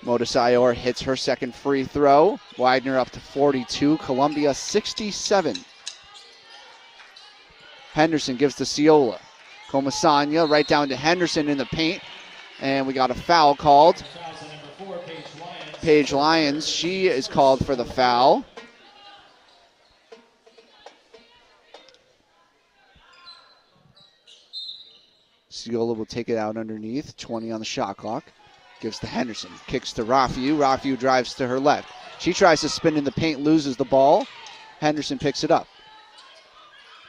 Moda Sayor hits her second free throw. Wagner up to 42. Columbia 67. Henderson gives to Ciola. Comasanya right down to Henderson in the paint. And we got a foul called. Paige Lyons, she is called for the foul. Ciola will take it out underneath. 20 on the shot clock. Gives to Henderson. Kicks to Rafiu. Rafiu drives to her left. She tries to spin in the paint, loses the ball. Henderson picks it up.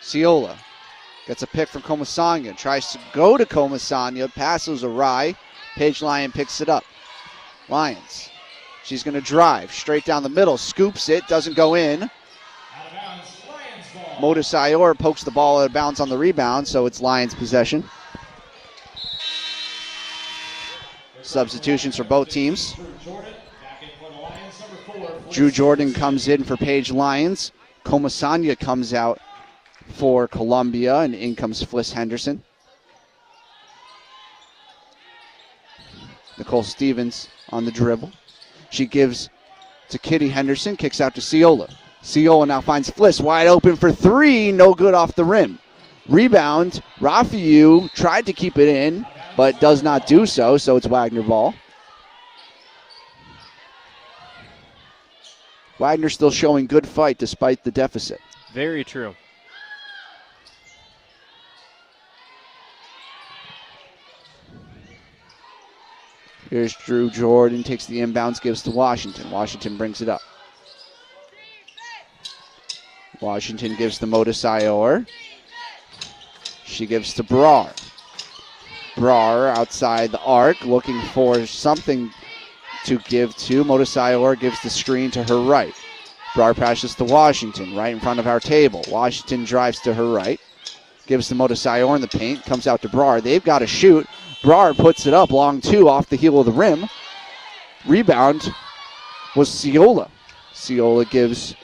Ciola gets a pick from Comasanya. Tries to go to Comasanya. Passes awry. Paige Lyon picks it up. Lyons. She's going to drive straight down the middle. Scoops it. Doesn't go in. Moda Sayor pokes the ball out of bounds on the rebound, so it's Lions' possession. Substitutions for both teams. Drew Jordan comes in for Page Lions. Comasanya comes out for Columbia, and in comes Fliss Henderson. Nicole Stevens on the dribble. She gives to Kitty Henderson, kicks out to Ciola. Ciola now finds Fliss wide open for three, no good off the rim. Rebound, Rafiu tried to keep it in, but does not do so, so it's Wagner ball. Wagner still showing good fight despite the deficit. Very true. Here's Drew Jordan, takes the inbounds, gives to Washington. Washington brings it up. Washington gives to Moda Sayor. She gives to Brar. Brar outside the arc, looking for something to give to. Moda Sayor gives the screen to her right. Brar passes to Washington, right in front of our table. Washington drives to her right. Gives to Moda Sayor in the paint, comes out to Brar. They've got to shoot. Brar puts it up, long two, off the heel of the rim. Rebound was Ciola. Ciola gives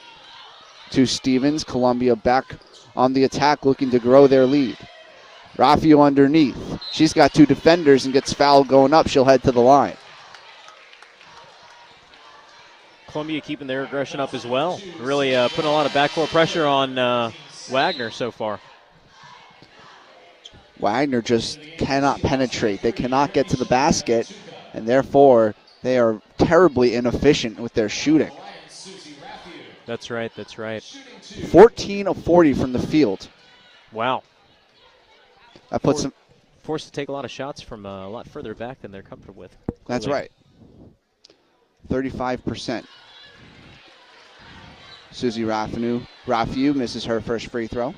to Stevens. Columbia back on the attack, looking to grow their lead. Rafiu underneath. She's got two defenders and gets fouled going up. She'll head to the line. Columbia keeping their aggression up as well. Really putting a lot of backcourt pressure on Wagner so far. Wagner just cannot penetrate. They cannot get to the basket, and therefore they are terribly inefficient with their shooting. That's right, that's right. 14 of 40 from the field. Wow. That puts them forced to take a lot of shots from a lot further back than they're comfortable with. That's right. 35%. Susie Rafiu misses her first free throw.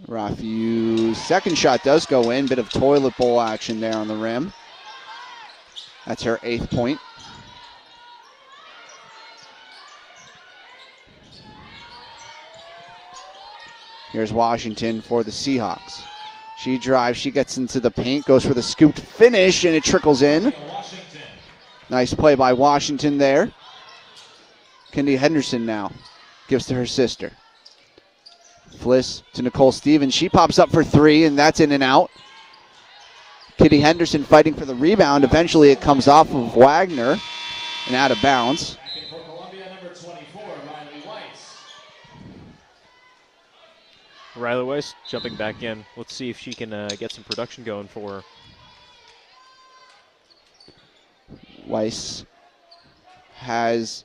Rafiu's second shot does go in. Bit of toilet bowl action there on the rim. That's her 8th point. Here's Washington for the Seahawks. She drives, she gets into the paint, goes for the scooped finish, and it trickles in. Nice play by Washington there. Kendi Henderson now gives to her sister. Fliss to Nicole Stevens. She pops up for three, and that's in and out. Kitty Henderson fighting for the rebound. Eventually it comes off of Wagner and out of bounds. For Columbia, number 24, Riley Weiss. Riley Weiss jumping back in. Let's see if she can get some production going for her. Weiss has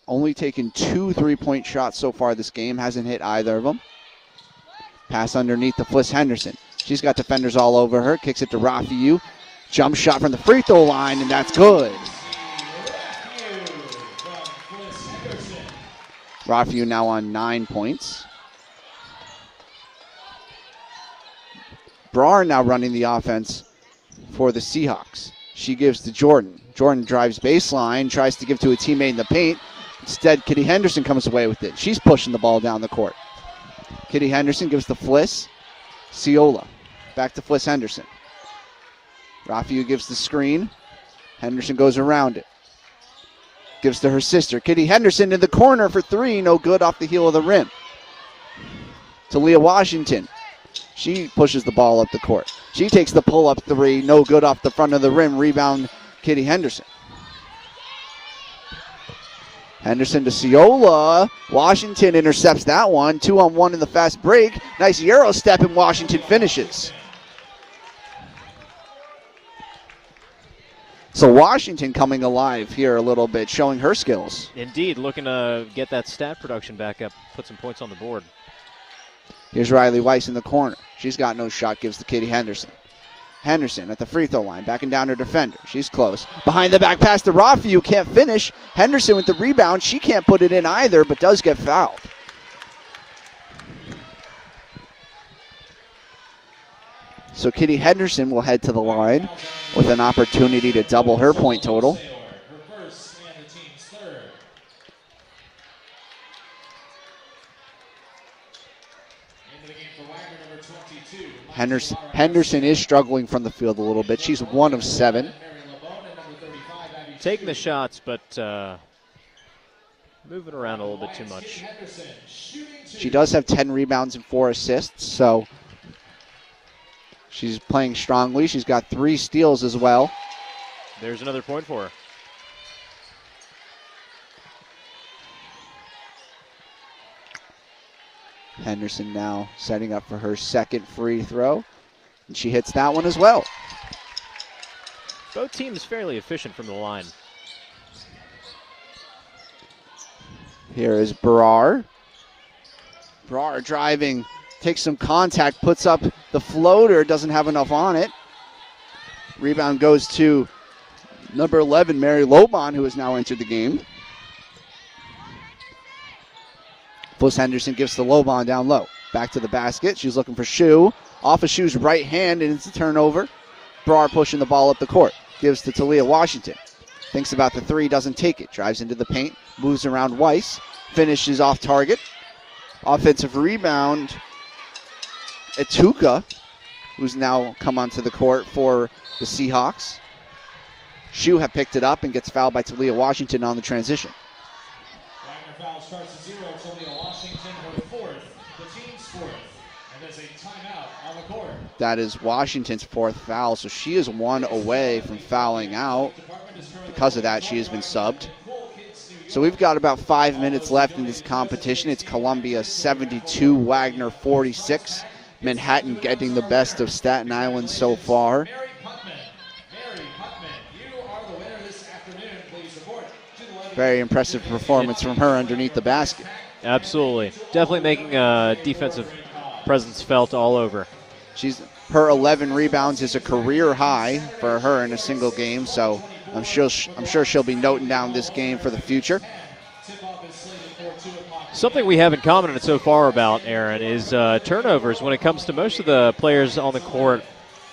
only taken 2 3-point shots so far this game. Hasn't hit either of them. Pass underneath to Fliss Henderson. She's got defenders all over her. Kicks it to Rafiu. Jump shot from the free throw line, and that's good. Rafiu now on 9 points. Brar now running the offense for the Seahawks. She gives to Jordan. Jordan drives baseline, tries to give to a teammate in the paint. Instead, Kitty Henderson comes away with it. She's pushing the ball down the court. Kitty Henderson gives to Fliss. Ciola. Back to Fliss Henderson. Rafiu gives the screen. Henderson goes around it. Gives to her sister. Kitty Henderson in the corner for three. No good off the heel of the rim. To Leah Washington. She pushes the ball up the court. She takes the pull-up three. No good off the front of the rim. Rebound, Kitty Henderson. Henderson to Ciola. Washington intercepts that one. 2-on-1 in the fast break. Nice Euro step, and Washington finishes. So Washington coming alive here a little bit, showing her skills. Indeed, looking to get that stat production back up, put some points on the board. Here's Riley Weiss in the corner. She's got no shot, gives to Kitty Henderson. Henderson at the free throw line, backing down her defender. She's close. Behind the back pass to Rafiu, can't finish. Henderson with the rebound. She can't put it in either, but does get fouled. So Kitty Henderson will head to the line with an opportunity to double her point total. Henderson is struggling from the field a little bit. She's 1 of 7. Taking the shots, but moving around a little bit too much. She does have 10 rebounds and 4 assists, so she's playing strongly. She's got 3 steals as well. There's another point for her. Henderson now setting up for her second free throw, and she hits that one as well. Both teams fairly efficient from the line. Here is Brar. Brar driving, takes some contact, puts up the floater, doesn't have enough on it. Rebound goes to number 11, Mary Lobon, who has now entered the game. Bliss Henderson gives to Lobon down low. Back to the basket. She's looking for Shu. Off of Shu's right hand, and it's a turnover. Brar pushing the ball up the court. Gives to Talia Washington. Thinks about the 3, doesn't take it. Drives into the paint, moves around Weiss. Finishes off target. Offensive rebound. Etuka, who's now come onto the court for the Seahawks. Shu have picked it up and gets fouled by Talia Washington on the transition. Wagner foul starts at 0. Talia Washington, her 4th, the team's 4th. And there's a timeout on the court. That is Washington's 4th foul, so she is 1 away from fouling out. Because of that, she has been subbed. So we've got about 5 minutes left in this competition. It's Columbia 72, Wagner 46. Manhattan getting the best of Staten Island so far. Mary Putman, you are the winner this afternoon. Please report to the letter. Very impressive performance from her underneath the basket. Absolutely. Definitely making defensive presence felt all over. Her 11 rebounds is a career high for her in a single game, so I'm sure she'll be noting down this game for the future. Something we haven't commented so far about, Aaron, is turnovers. When it comes to most of the players on the court,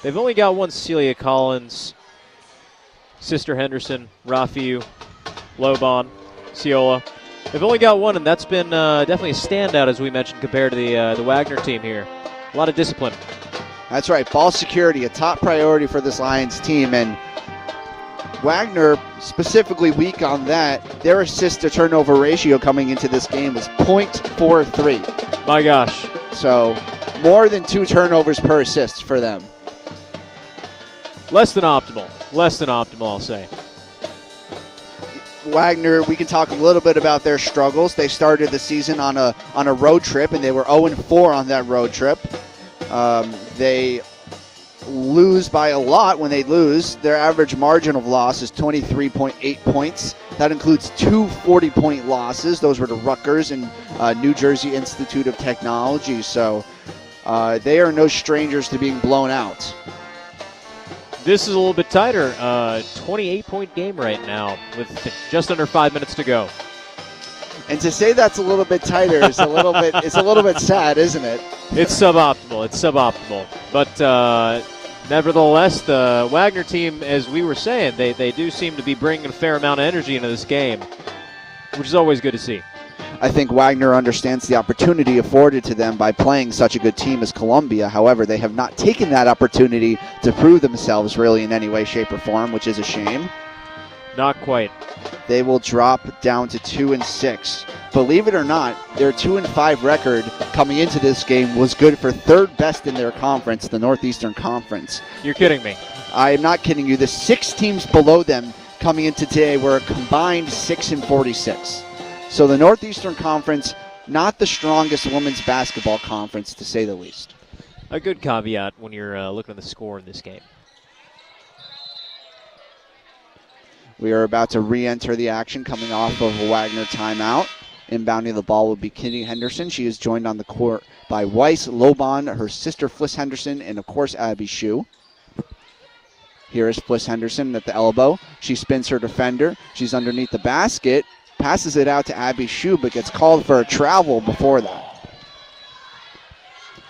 they've only got one: Celia Collins, Sister Henderson, Rafiu, Lobon, Ciola. They've only got one, and that's been definitely a standout, as we mentioned, compared to the Wagner team here. A lot of discipline. That's right. Ball security, a top priority for this Lions team, and Wagner specifically weak on that. Their assist to turnover ratio coming into this game was .43. My gosh. So more than 2 turnovers per assist for them. Less than optimal. Less than optimal, I'll say. Wagner, we can talk a little bit about their struggles. They started the season on a road trip, and they were 0-4 on that road trip. They lose by a lot. When they lose, their average margin of loss is 23.8 points. That includes 2 40-point losses. Those were to Rutgers and New Jersey Institute of Technology. So they are no strangers to being blown out. This is a little bit tighter. 28-point game right now with just under 5 minutes to go. And to say that's a little bit tighter is a little bit sad, isn't it? It's suboptimal. It's suboptimal. But nevertheless, the Wagner team, as we were saying, they do seem to be bringing a fair amount of energy into this game, which is always good to see. I think Wagner understands the opportunity afforded to them by playing such a good team as Columbia. However, they have not taken that opportunity to prove themselves really in any way, shape, or form, which is a shame. Not quite. They will drop down to 2-6. Believe it or not, their 2-5 record coming into this game was good for 3rd best in their conference, the Northeastern Conference. You're kidding me. I am not kidding you. The 6 teams below them coming into today were a combined 6-46. So the Northeastern Conference, not the strongest women's basketball conference, to say the least. A good caveat when you're looking at the score in this game. We are about to re-enter the action coming off of a Wagner timeout. Inbounding the ball will be Kitty Henderson. She is joined on the court by Weiss, Lobon, her sister Fliss Henderson, and of course Abby Shu. Here is Fliss Henderson at the elbow. She spins her defender. She's underneath the basket. Passes it out to Abby Shu, but gets called for a travel before that.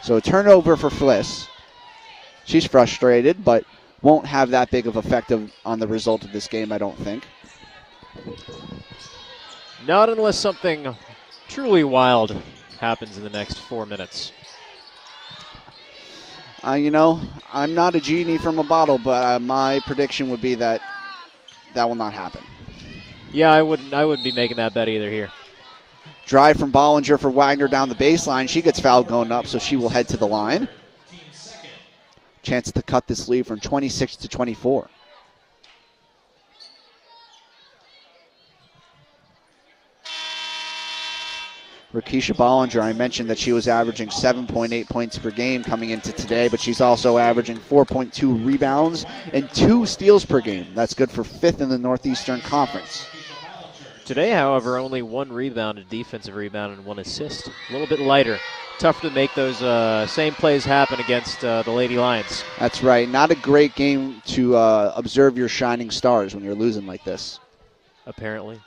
So a turnover for Fliss. She's frustrated, but won't have that big of effect on the result of this game, I don't think. Not unless something truly wild happens in the next 4 minutes. I'm not a genie from a bottle, but my prediction would be that will not happen. Yeah, I wouldn't be making that bet either here. Drive from Bollinger for Wagner down the baseline. She gets fouled going up, so she will head to the line. Chance to cut this lead from 26 to 24. Rakisha Bollinger, I mentioned that she was averaging 7.8 points per game coming into today, but she's also averaging 4.2 rebounds and 2 steals per game. That's good for 5th in the Northeastern Conference. Today, however, only 1 rebound, a defensive rebound, and 1 assist. A little bit lighter. Tough to make those same plays happen against the Lady Lions. That's right. Not a great game to observe your shining stars when you're losing like this. Apparently.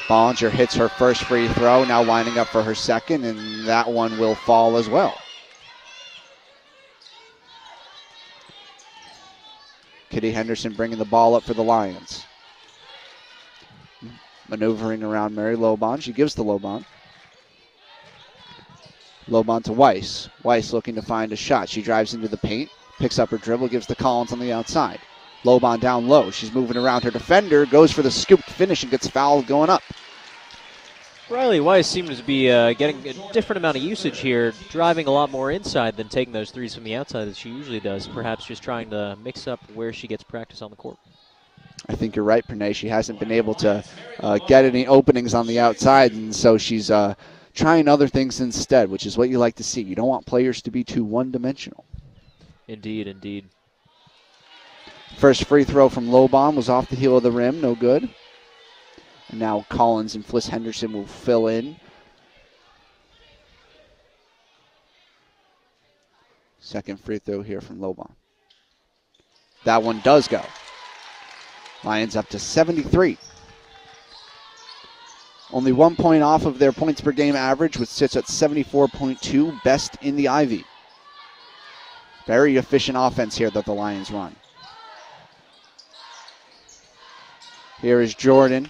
Bollinger hits her first free throw, now winding up for her second, and that one will fall as well. Kitty Henderson bringing the ball up for the Lions. Maneuvering around Mary Lobon. She gives to Lobon. Lobon to Weiss. Weiss looking to find a shot. She drives into the paint, picks up her dribble, gives to Collins on the outside. Lobon down low. She's moving around her defender, goes for the scooped finish and gets fouled going up. Riley Weiss seems to be getting a different amount of usage here, driving a lot more inside than taking those threes from the outside that she usually does, perhaps just trying to mix up where she gets practice on the court. I think you're right, Pranay. She hasn't been able to get any openings on the outside, and so she's trying other things instead, which is what you like to see. You don't want players to be too one-dimensional. Indeed, indeed. First free throw from Lobon was off the heel of the rim, no good. And now Collins and Fliss Henderson will fill in. Second free throw here from Lobon. That one does go. Lions up to 73. Only 1 point off of their points per game average, which sits at 74.2, best in the Ivy. Very efficient offense here that the Lions run. Here is Jordan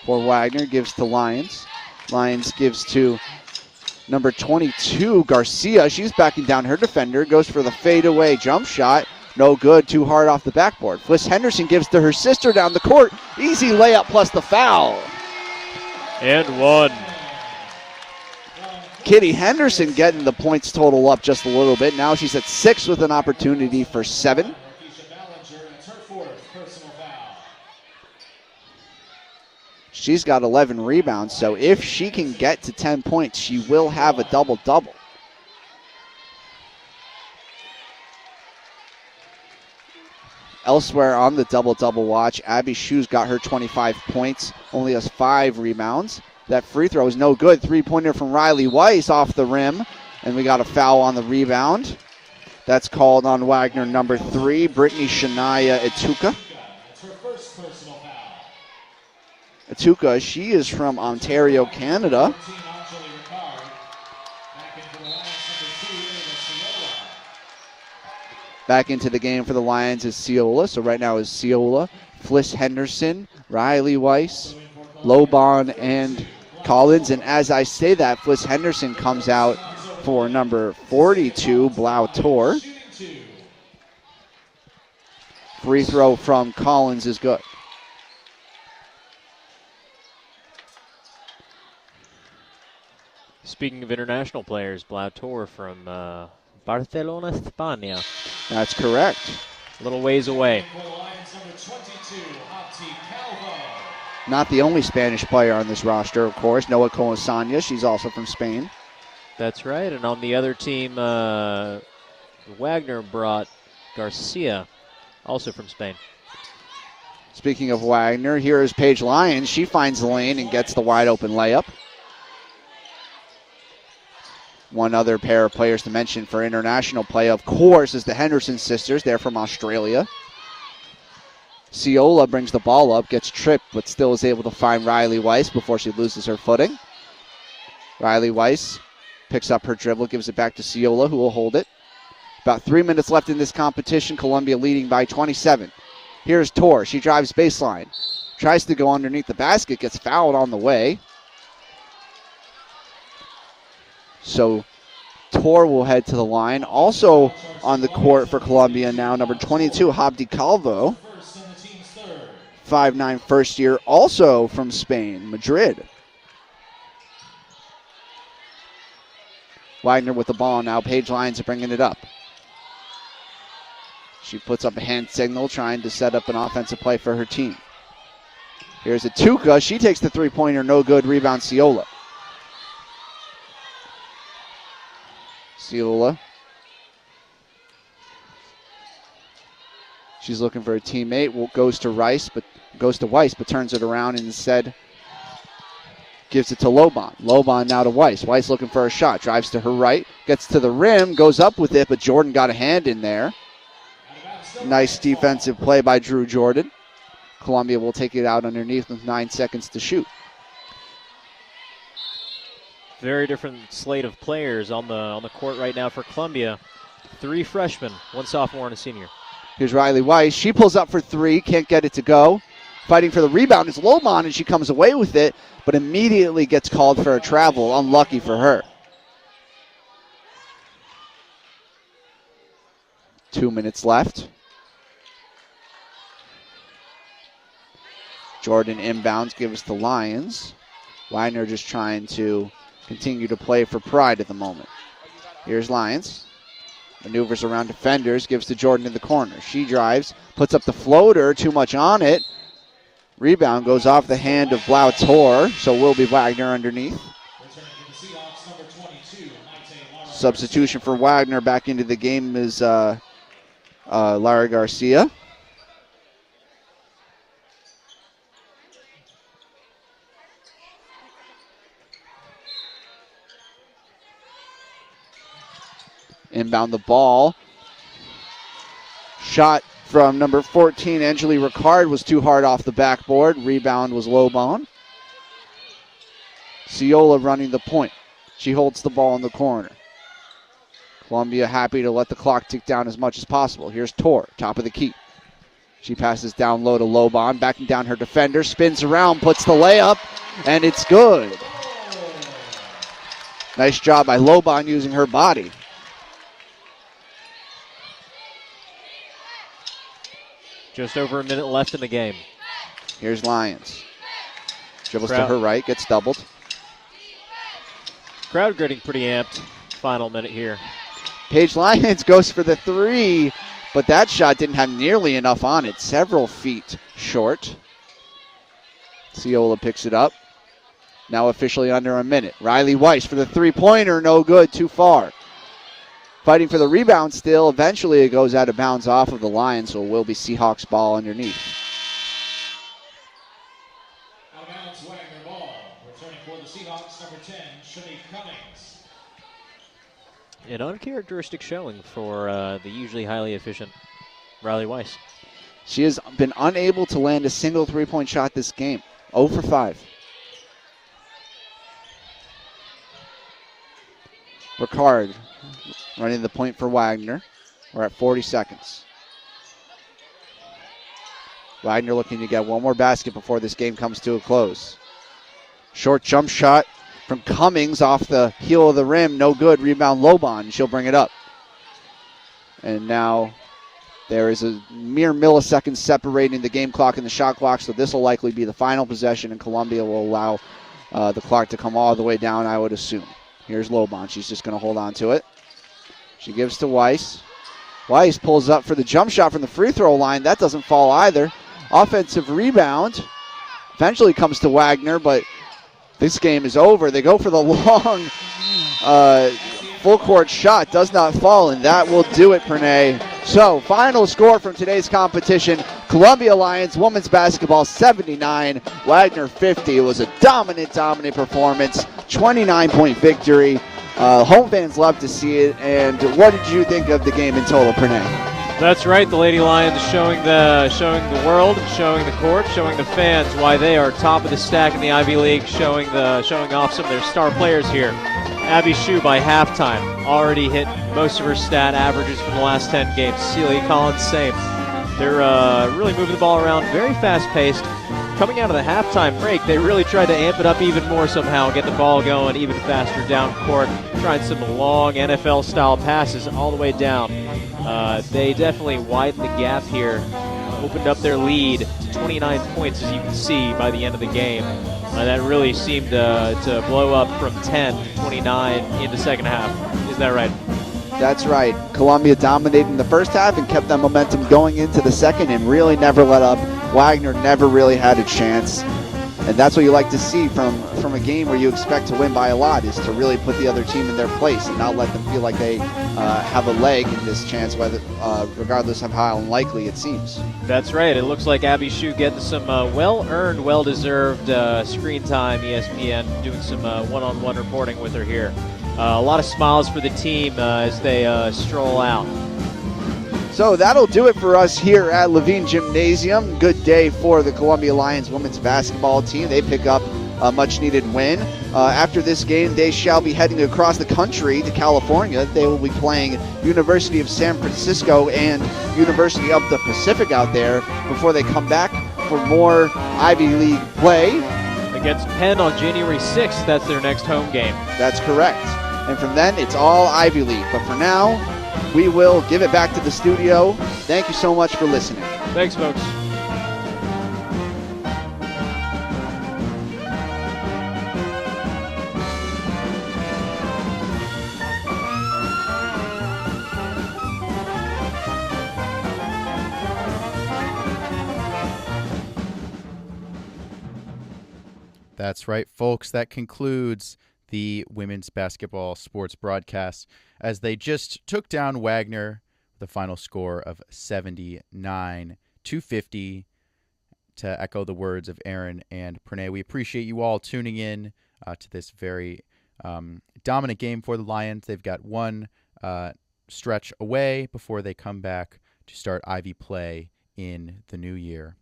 for Wagner, gives to Lions. Lions gives to number 22, Garcia. She's backing down her defender, goes for the fadeaway jump shot. No good, too hard off the backboard. Fliss Henderson gives to her sister down the court. Easy layup plus the foul. And 1. Kitty Henderson getting the points total up just a little bit. Now she's at 6 with an opportunity for 7. She's got 11 rebounds, so if she can get to 10 points, she will have a double-double. Elsewhere on the double-double watch, Abby Shoes got her 25 points, only has 5 rebounds. That free throw is no good. Three-pointer from Riley Weiss off the rim, and we got a foul on the rebound. That's called on Wagner number 3, Brittany Shania Etuka. Etuka, she is from Ontario, Canada. Back into the game for the Lions is Ciola. So right now is Ciola, Fliss Henderson, Riley Weiss, Lobon, and Collins. And as I say that, Fliss Henderson comes out for number 42, Blautor. Free throw from Collins is good. Speaking of international players, Blautor from Barcelona, España. That's correct. A little ways away. Not the only Spanish player on this roster, of course. Noah Colasanya, she's also from Spain. That's right. And on the other team, Wagner brought Garcia, also from Spain. Speaking of Wagner, here is Paige Lyons. She finds the lane and gets the wide open layup. One other pair of players to mention for international play, of course, is the Henderson sisters. They're from Australia. Ciola brings the ball up, gets tripped, but still is able to find Riley Weiss before she loses her footing. Riley Weiss picks up her dribble, gives it back to Ciola, who will hold it. About 3 minutes left in this competition. Columbia leading by 27. Here's Tor. She drives baseline. Tries to go underneath the basket, gets fouled on the way. So Tor will head to the line. Also on the court for Columbia now, number 22, Habdi Calvo. 5'9", first year, also from Spain, Madrid. Wagner with the ball now. Paige Lyons bringing it up. She puts up a hand signal, trying to set up an offensive play for her team. Here's Atuka. She takes the three-pointer, no good. Rebound, Ciola. Ciola. She's looking for a teammate. Goes to Weiss, but turns it around and instead gives it to Lobon. Lobon now to Weiss. Weiss looking for a shot. Drives to her right. Gets to the rim. Goes up with it, but Jordan got a hand in there. Nice defensive play by Drew Jordan. Columbia will take it out underneath with 9 seconds to shoot. Very different slate of players on the court right now for Columbia. 3 freshmen, 1 sophomore and a senior. Here's Riley Weiss. She pulls up for 3. Can't get it to go. Fighting for the rebound is Lobon, and she comes away with it, but immediately gets called for a travel. Unlucky for her. 2 minutes left. Jordan inbounds, gives the Lions. Wagner just trying to continue to play for pride at the moment. Here's Lions. Maneuvers around defenders, gives to Jordan in the corner. She drives, puts up the floater, too much on it. Rebound goes off the hand of Blau Tor, so will be Wagner underneath. Substitution for Wagner back into the game is Lara Garcia. Inbound the ball. Shot from number 14, Angeli Ricard, was too hard off the backboard. Rebound was Lobon. Ciola running the point. She holds the ball in the corner. Columbia happy to let the clock tick down as much as possible. Here's Tor, top of the key. She passes down low to Lobon, backing down her defender, spins around, puts the layup, and it's good. Nice job by Lobon using her body. Just over a minute left in the game. Here's Lyons. Dribbles to her right, gets doubled. Crowd getting pretty amped. Final minute here. Paige Lyons goes for the 3, but that shot didn't have nearly enough on it. Several feet short. Ciola picks it up. Now officially under a minute. Riley Weiss for the three-pointer, no good, too far. Fighting for the rebound still. Eventually it goes out of bounds off of the line, so it will be Seahawks ball underneath. Out of bounds, Wagner ball. Returning for the Seahawks, number 10, Shanique Cummings. An uncharacteristic showing for the usually highly efficient Riley Weiss. She has been unable to land a single three-point shot this game. 0 for 5. Ricard running the point for Wagner. We're at 40 seconds. Wagner looking to get one more basket before this game comes to a close. Short jump shot from Cummings off the heel of the rim. No good. Rebound Lobon. She'll bring it up. And now there is a mere millisecond separating the game clock and the shot clock, so this will likely be the final possession, and Columbia will allow the clock to come all the way down, I would assume. Here's Lobon. She's just going to hold on to it. She gives to Weiss. Weiss pulls up for the jump shot from the free throw line. That doesn't fall either. Offensive rebound. Eventually comes to Wagner, but this game is over. They go for the long full court shot. Does not fall, and that will do it, Pranay. So, final score from today's competition. Columbia Lions women's basketball 79, Wagner 50. It was a dominant performance. 29-point victory. Home fans love to see it. And what did you think of the game in total, Pranay? That's right. The Lady Lions showing the world, showing the court, showing the fans why they are top of the stack in the Ivy League. Showing off some of their star players here. Abby Shue by halftime already hit most of her stat averages from the last 10 games. Celia Collins same. They're really moving the ball around, very fast-paced. coming out of the halftime break, they really tried to amp it up even more somehow, get the ball going even faster down court, trying some long NFL-style passes all the way down. They definitely widened the gap here, opened up their lead to 29 points, as you can see, by the end of the game. That really seemed to blow up from 10 to 29 in the second half. Is that right? That's right. Columbia dominated in the first half and kept that momentum going into the second and really never let up. Wagner never really had a chance. And that's what you like to see from a game where you expect to win by a lot, is to really put the other team in their place and not let them feel like they have a leg in this chance, whether regardless of how unlikely it seems. That's right. It looks like Abby Shue getting some well-earned, well-deserved screen time. ESPN doing some one-on-one reporting with her here. A lot of smiles for the team as they stroll out. So that'll do it for us here at Levine Gymnasium. Good day for the Columbia Lions women's basketball team. They pick up a much-needed win. After this game, they shall be heading across the country to California. They will be playing University of San Francisco and University of the Pacific out there before they come back for more Ivy League play. Against Penn on January 6th, that's their next home game. That's correct. And from then, it's all Ivy League. But for now, we will give it back to the studio. Thank you so much for listening. Thanks, folks. That's right, folks. That concludes the women's basketball sports broadcast as they just took down Wagner with a final score of 79-50. To echo the words of Aaron and Pranay, we appreciate you all tuning in to this very dominant game for the Lions. They've got one stretch away before they come back to start Ivy play in the new year.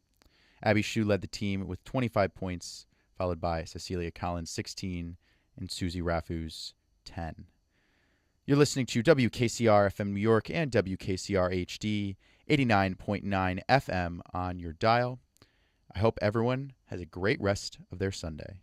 Abby Shue led the team with 25 points, followed by Cecilia Collins, 16, and Susie Raffus, 10. You're listening to WKCR FM New York and WKCR HD, 89.9 FM on your dial. I hope everyone has a great rest of their Sunday.